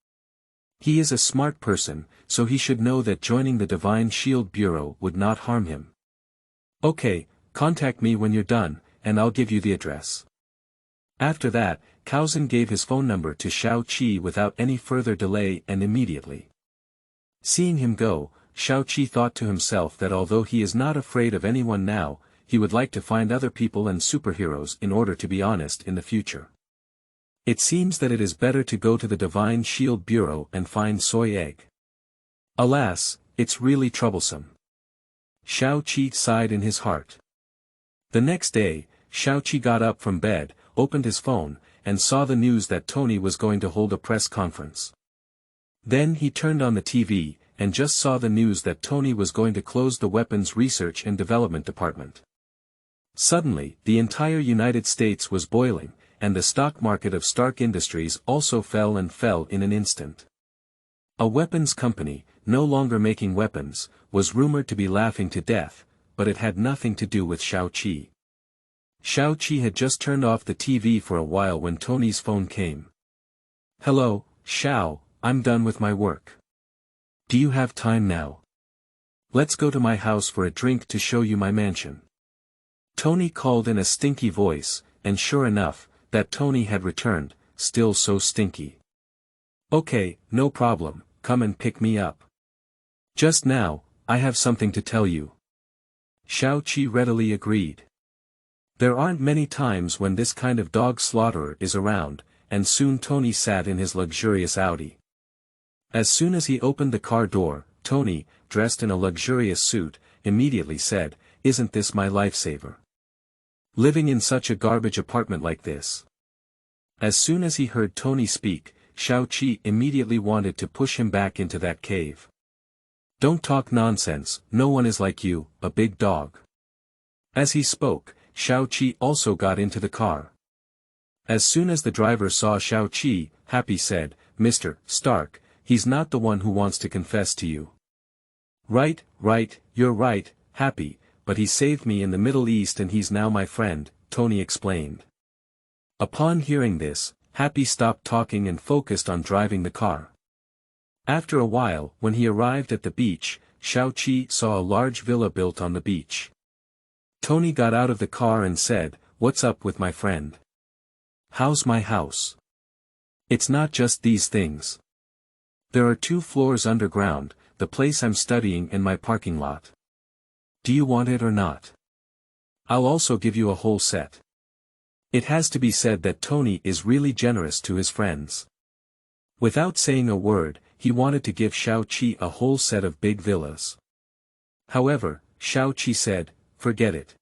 He is a smart person, so he should know that joining the Divine Shield Bureau would not harm him. Okay, contact me when you're done, and I'll give you the address. After that, Coulson gave his phone number to Xiao Qi without any further delay and immediately. Seeing him go, Xiao Qi thought to himself that although he is not afraid of anyone now, he would like to find other people and superheroes in order to be honest in the future. It seems that it is better to go to the Divine Shield Bureau and find Soy Egg. Alas, it's really troublesome. Xiao Qi sighed in his heart. The next day, Xiao Qi got up from bed, opened his phone, and saw the news that Tony was going to hold a press conference. Then he turned on the TV, and just saw the news that Tony was going to close the Weapons Research and Development Department. Suddenly, the entire United States was boiling, and the stock market of Stark Industries also fell in an instant. A weapons company, no longer making weapons, was rumored to be laughing to death, but it had nothing to do with Xiao Qi. Xiao Qi had just turned off the TV for a while when Tony's phone came. Hello, Xiao, I'm done with my work. Do you have time now? Let's go to my house for a drink to show you my mansion. Tony called in a stinky voice, and sure enough, that Tony had returned, still so stinky. Okay, no problem, come and pick me up. Just now, I have something to tell you. Xiao Qi readily agreed. There aren't many times when this kind of dog slaughterer is around, and soon Tony sat in his luxurious Audi. As soon as he opened the car door, Tony, dressed in a luxurious suit, immediately said, "Isn't this my lifesaver? Living in such a garbage apartment like this." As soon as he heard Tony speak, Xiao Qi immediately wanted to push him back into that cave. "Don't talk nonsense, no one is like you, a big dog." As he spoke, Xiao Qi also got into the car. As soon as the driver saw Xiao Qi, Happy said, "Mr. Stark, he's not the one who wants to confess to you." Right, you're right, Happy, but he saved me in the Middle East and he's now my friend," Tony explained. Upon hearing this, Happy stopped talking and focused on driving the car. After a while, when he arrived at the beach, Xiao Qi saw a large villa built on the beach. Tony got out of the car and said, "What's up with my friend? How's my house? It's not just these things. There are 2 floors underground, the place I'm studying and my parking lot. Do you want it or not? I'll also give you a whole set." It has to be said that Tony is really generous to his friends. Without saying a word, he wanted to give Xiao Qi a whole set of big villas. However, Xiao Qi said, "Forget it.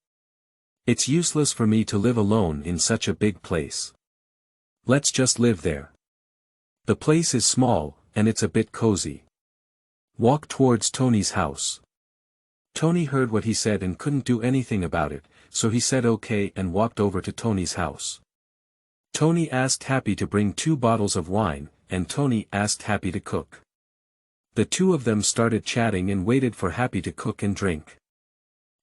It's useless for me to live alone in such a big place. Let's just live there. The place is small, and it's a bit cozy. Walk towards Tony's house." Tony heard what he said and couldn't do anything about it, so he said okay and walked over to Tony's house. Tony asked Happy to bring 2 bottles of wine, and Tony asked Happy to cook. The 2 of them started chatting and waited for Happy to cook and drink.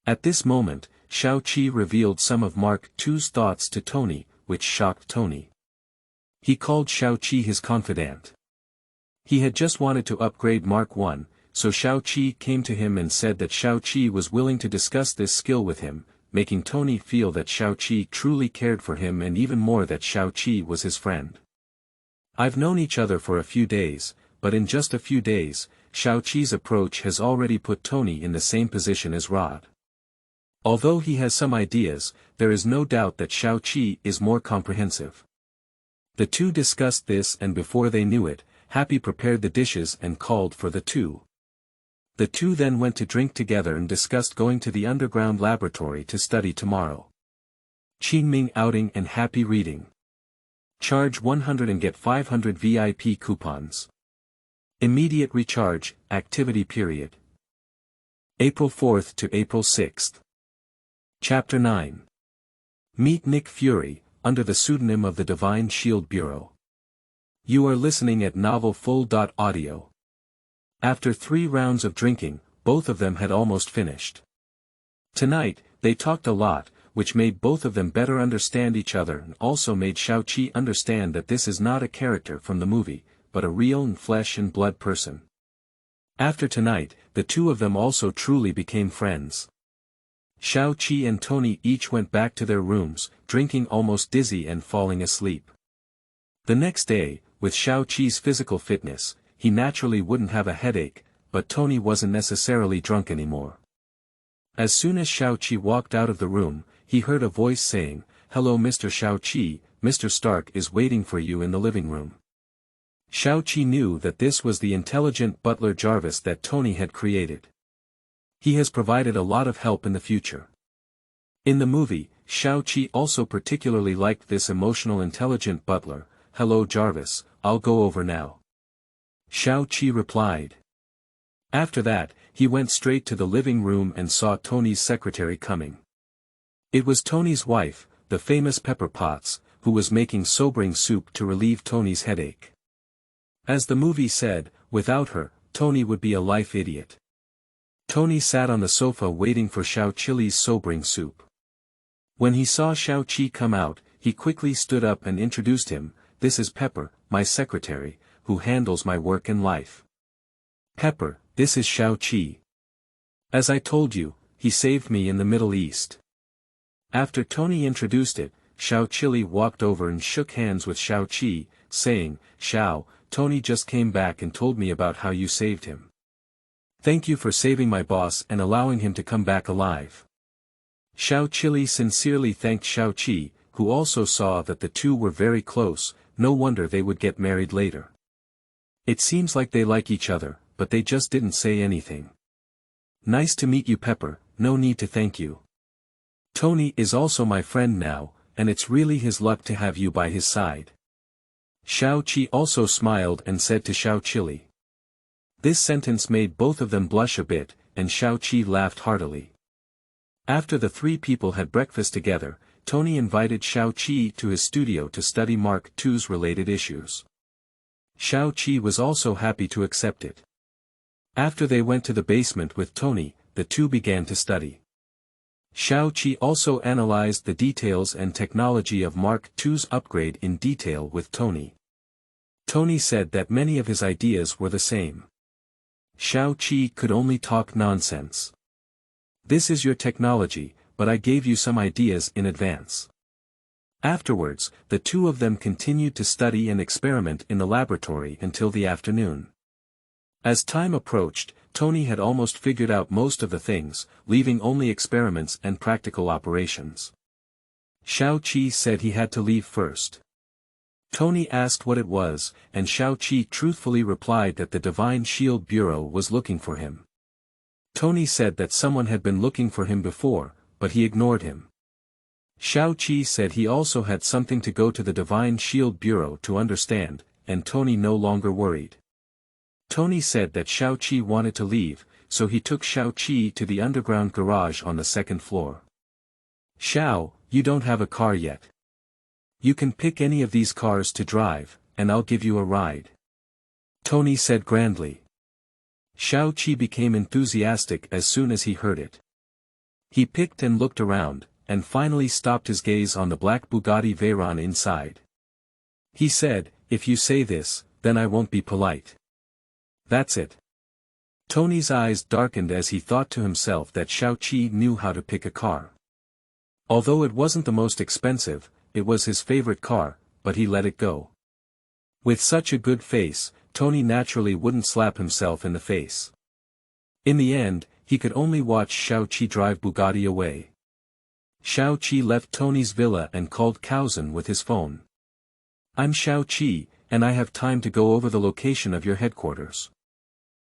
At this moment, Xiao Qi revealed some of Mark II's thoughts to Tony, which shocked Tony. He called Xiao Qi his confidant. He had just wanted to upgrade Mark I, so Xiao Qi came to him and said that Xiao Qi was willing to discuss this skill with him, making Tony feel that Xiao Qi truly cared for him and even more that Xiao Qi was his friend. "I've known each other for a few days, but in just a few days, Xiao Qi's approach has already put Tony in the same position as Rod. Although he has some ideas, there is no doubt that Xiao Qi is more comprehensive." The 2 discussed this and before they knew it, Happy prepared the dishes and called for the 2. The 2 then went to drink together and discussed going to the underground laboratory to study tomorrow. Qingming outing and Happy reading. Charge 100 and get 500 VIP coupons. Immediate recharge, activity period. April 4th to April 6th. Chapter 9. Meet Nick Fury, under the pseudonym of the Divine Shield Bureau. You are listening at novelfull.audio. After 3 rounds of drinking, both of them had almost finished. Tonight, they talked a lot, which made both of them better understand each other and also made Xiao Qi understand that this is not a character from the movie, but a real and flesh and blood person. After tonight, the 2 of them also truly became friends. Xiao Qi and Tony each went back to their rooms, drinking almost dizzy and falling asleep. The next day, with Xiao Qi's physical fitness, he naturally wouldn't have a headache, but Tony wasn't necessarily drunk anymore. As soon as Xiao Qi walked out of the room, he heard a voice saying, "Hello Mr. Xiao Qi, Mr. Stark is waiting for you in the living room." Xiao Qi knew that this was the intelligent butler Jarvis that Tony had created. He has provided a lot of help in the future. In the movie, Xiao Qi also particularly liked this emotional intelligent butler. "Hello Jarvis, I'll go over now." Xiao Qi replied. After that, he went straight to the living room and saw Tony's secretary coming. It was Tony's wife, the famous Pepper Potts, who was making sobering soup to relieve Tony's headache. As the movie said, without her, Tony would be a life idiot. Tony sat on the sofa waiting for Xiao Qi's sobering soup. When he saw Xiao Qi come out, he quickly stood up and introduced him. "This is Pepper, my secretary, who handles my work and life. Pepper, this is Xiao Qi. As I told you, he saved me in the Middle East." After Tony introduced it, Xiao Qi walked over and shook hands with Xiao Qi, saying, "Xiao, Tony just came back and told me about how you saved him. Thank you for saving my boss and allowing him to come back alive." Xiao Qi sincerely thanked Xiao Qi, who also saw that the 2 were very close. No wonder they would get married later. It seems like they like each other, but they just didn't say anything. "Nice to meet you Pepper, no need to thank you. Tony is also my friend now, and it's really his luck to have you by his side." Xiao Qi also smiled and said to Xiao Qi. This sentence made both of them blush a bit, and Xiao Qi laughed heartily. After the 3 people had breakfast together, Tony invited Xiao Qi to his studio to study Mark II's related issues. Xiao Qi was also happy to accept it. After they went to the basement with Tony, the 2 began to study. Xiao Qi also analyzed the details and technology of Mark II's upgrade in detail with Tony. Tony said that many of his ideas were the same. Xiao Qi could only talk nonsense. This is your technology, but I gave you some ideas in advance. Afterwards, the two of them continued to study and experiment in the laboratory until the afternoon. As time approached, Tony had almost figured out most of the things, leaving only experiments and practical operations. Xiao Qi said he had to leave first. Tony asked what it was, and Xiao Qi truthfully replied that the Divine Shield Bureau was looking for him. Tony said that someone had been looking for him before, but he ignored him. Xiao Qi said he also had something to go to the Divine Shield Bureau to understand, and Tony no longer worried. Tony said that Xiao Qi wanted to leave, so he took Xiao Qi to the underground garage on the second floor. Xiao, you don't have a car yet. You can pick any of these cars to drive, and I'll give you a ride. Tony said grandly. Xiao Qi became enthusiastic as soon as he heard it. He picked and looked around, and finally stopped his gaze on the black Bugatti Veyron inside. He said, if you say this, then I won't be polite. That's it. Tony's eyes darkened as he thought to himself that Xiao Qi knew how to pick a car. Although it wasn't the most expensive, it was his favorite car, but he let it go. With such a good face, Tony naturally wouldn't slap himself in the face. In the end, he could only watch Xiao Qi drive Bugatti away. Xiao Qi left Tony's villa and called Coulson with his phone. I'm Xiao Qi, and I have time to go over the location of your headquarters.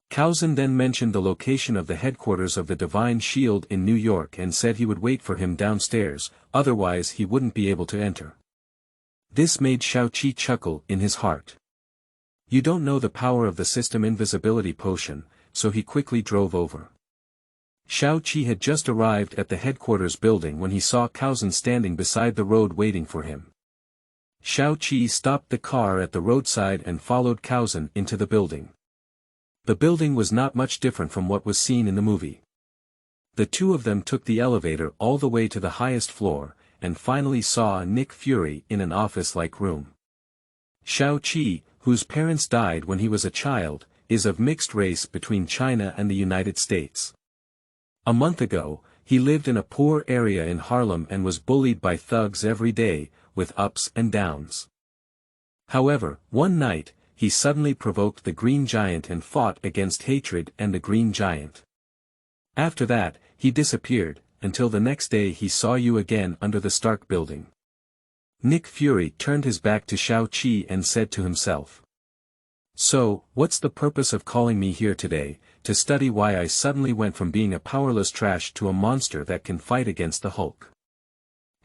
Coulson then mentioned the location of the headquarters of the Divine Shield in New York and said he would wait for him downstairs, otherwise he wouldn't be able to enter. This made Xiao Qi chuckle in his heart. You don't know the power of the system invisibility potion, so he quickly drove over. Xiao Qi had just arrived at the headquarters building when he saw Coulson standing beside the road waiting for him. Xiao Qi stopped the car at the roadside and followed Coulson into the building. The building was not much different from what was seen in the movie. The two of them took the elevator all the way to the highest floor, and finally saw Nick Fury in an office-like room. Xiao Qi, whose parents died when he was a child, is of mixed race between China and the United States. A month ago, he lived in a poor area in Harlem and was bullied by thugs every day, with ups and downs. However, one night, he suddenly provoked the Green Giant and fought against hatred and the Green Giant. After that, he disappeared, until the next day he saw you again under the Stark building. Nick Fury turned his back to Xiao Qi and said to himself. So, what's the purpose of calling me here today, to study why I suddenly went from being a powerless trash to a monster that can fight against the Hulk?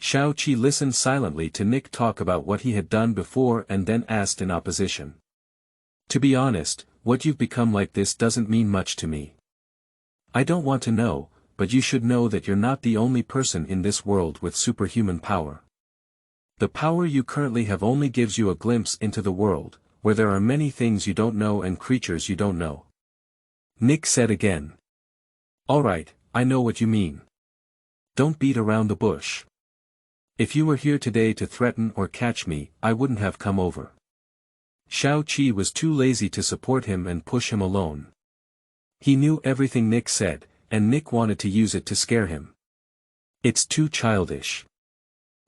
Xiao Qi listened silently to Nick talk about what he had done before and then asked in opposition. To be honest, what you've become like this doesn't mean much to me. I don't want to know, but you should know that you're not the only person in this world with superhuman power. The power you currently have only gives you a glimpse into the world, where there are many things you don't know and creatures you don't know. Nick said again. Alright, I know what you mean. Don't beat around the bush. If you were here today to threaten or catch me, I wouldn't have come over. Xiao Qi was too lazy to support him and push him alone. He knew everything Nick said, and Nick wanted to use it to scare him. It's too childish.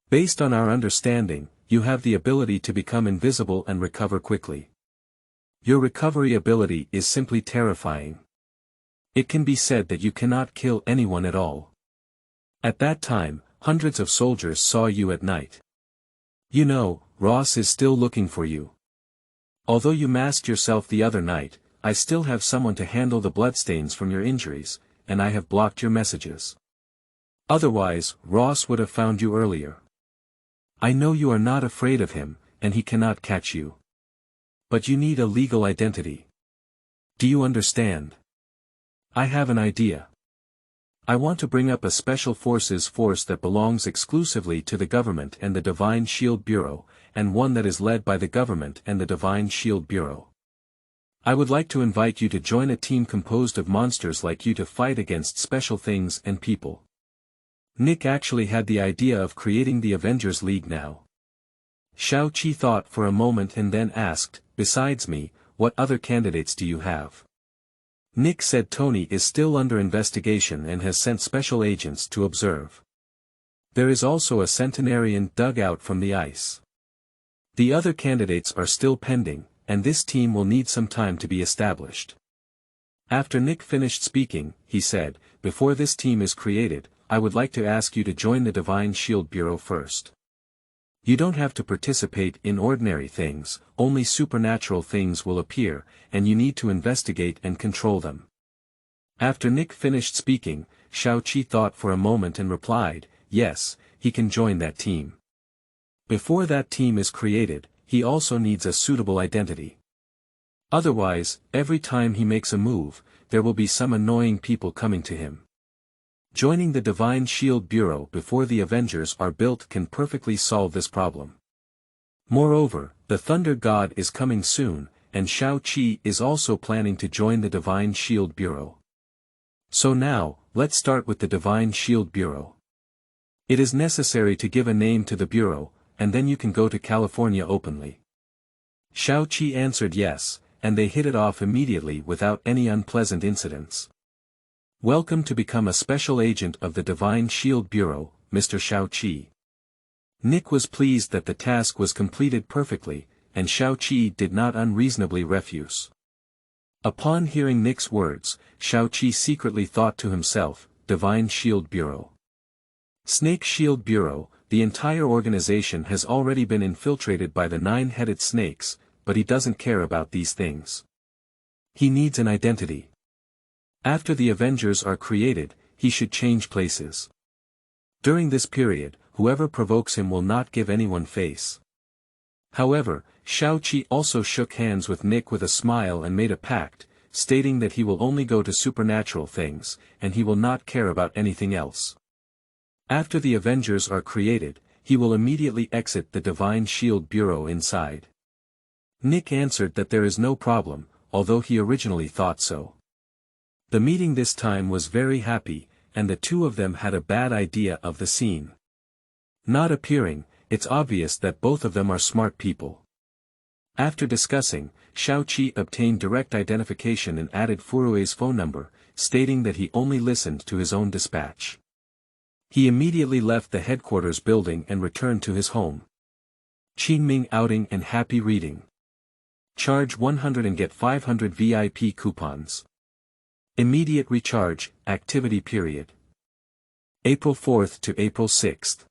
Based on our understanding, you have the ability to become invisible and recover quickly. Your recovery ability is simply terrifying. It can be said that you cannot kill anyone at all. At that time, hundreds of soldiers saw you at night. You know, Ross is still looking for you. Although you masked yourself the other night, I still have someone to handle the bloodstains from your injuries, and I have blocked your messages. Otherwise, Ross would have found you earlier. I know you are not afraid of him, and he cannot catch you. But you need a legal identity. Do you understand? I have an idea. I want to bring up a special forces force that belongs exclusively to the government and the Divine Shield Bureau, and one that is led by the government and the Divine Shield Bureau. I would like to invite you to join a team composed of monsters like you to fight against special things and people. Nick actually had the idea of creating the Avengers League now. Xiao Qi thought for a moment and then asked, besides me, what other candidates do you have? Nick said Tony is still under investigation and has sent special agents to observe. There is also a centenarian dug out from the ice. The other candidates are still pending, and this team will need some time to be established. After Nick finished speaking, he said, "Before this team is created, I would like to ask you to join the Divine Shield Bureau first. You don't have to participate in ordinary things, only supernatural things will appear, and you need to investigate and control them." After Nick finished speaking, Xiao Qi thought for a moment and replied, "Yes, he can join that team. Before that team is created, he also needs a suitable identity. Otherwise, every time he makes a move, there will be some annoying people coming to him. Joining the Divine Shield Bureau before the Avengers are built can perfectly solve this problem. Moreover, the Thunder God is coming soon, and Xiao Qi is also planning to join the Divine Shield Bureau. So now, let's start with the Divine Shield Bureau. It is necessary to give a name to the Bureau, and then you can go to California openly." Xiao Qi answered yes, and they hit it off immediately without any unpleasant incidents. "Welcome to become a special agent of the Divine Shield Bureau, Mr. Xiao Qi." Nick was pleased that the task was completed perfectly, and Xiao Qi did not unreasonably refuse. Upon hearing Nick's words, Xiao Qi secretly thought to himself, "Divine Shield Bureau. Snake Shield Bureau, the entire organization has already been infiltrated by the 9-headed snakes, but he doesn't care about these things. He needs an identity. After the Avengers are created, he should change places. During this period, whoever provokes him will not give anyone face." However, Xiao Qi also shook hands with Nick with a smile and made a pact, stating that he will only go to supernatural things, and he will not care about anything else. After the Avengers are created, he will immediately exit the Divine Shield Bureau inside. Nick answered that there is no problem, although he originally thought so. The meeting this time was very happy, and the two of them had a bad idea of the scene. Not appearing, it's obvious that both of them are smart people. After discussing, Xiao Qi obtained direct identification and added Furue's phone number, stating that he only listened to his own dispatch. He immediately left the headquarters building and returned to his home. Qingming outing and happy reading. Charge 100 and get 500 VIP coupons. Immediate recharge, activity period. April 4th to April 6th.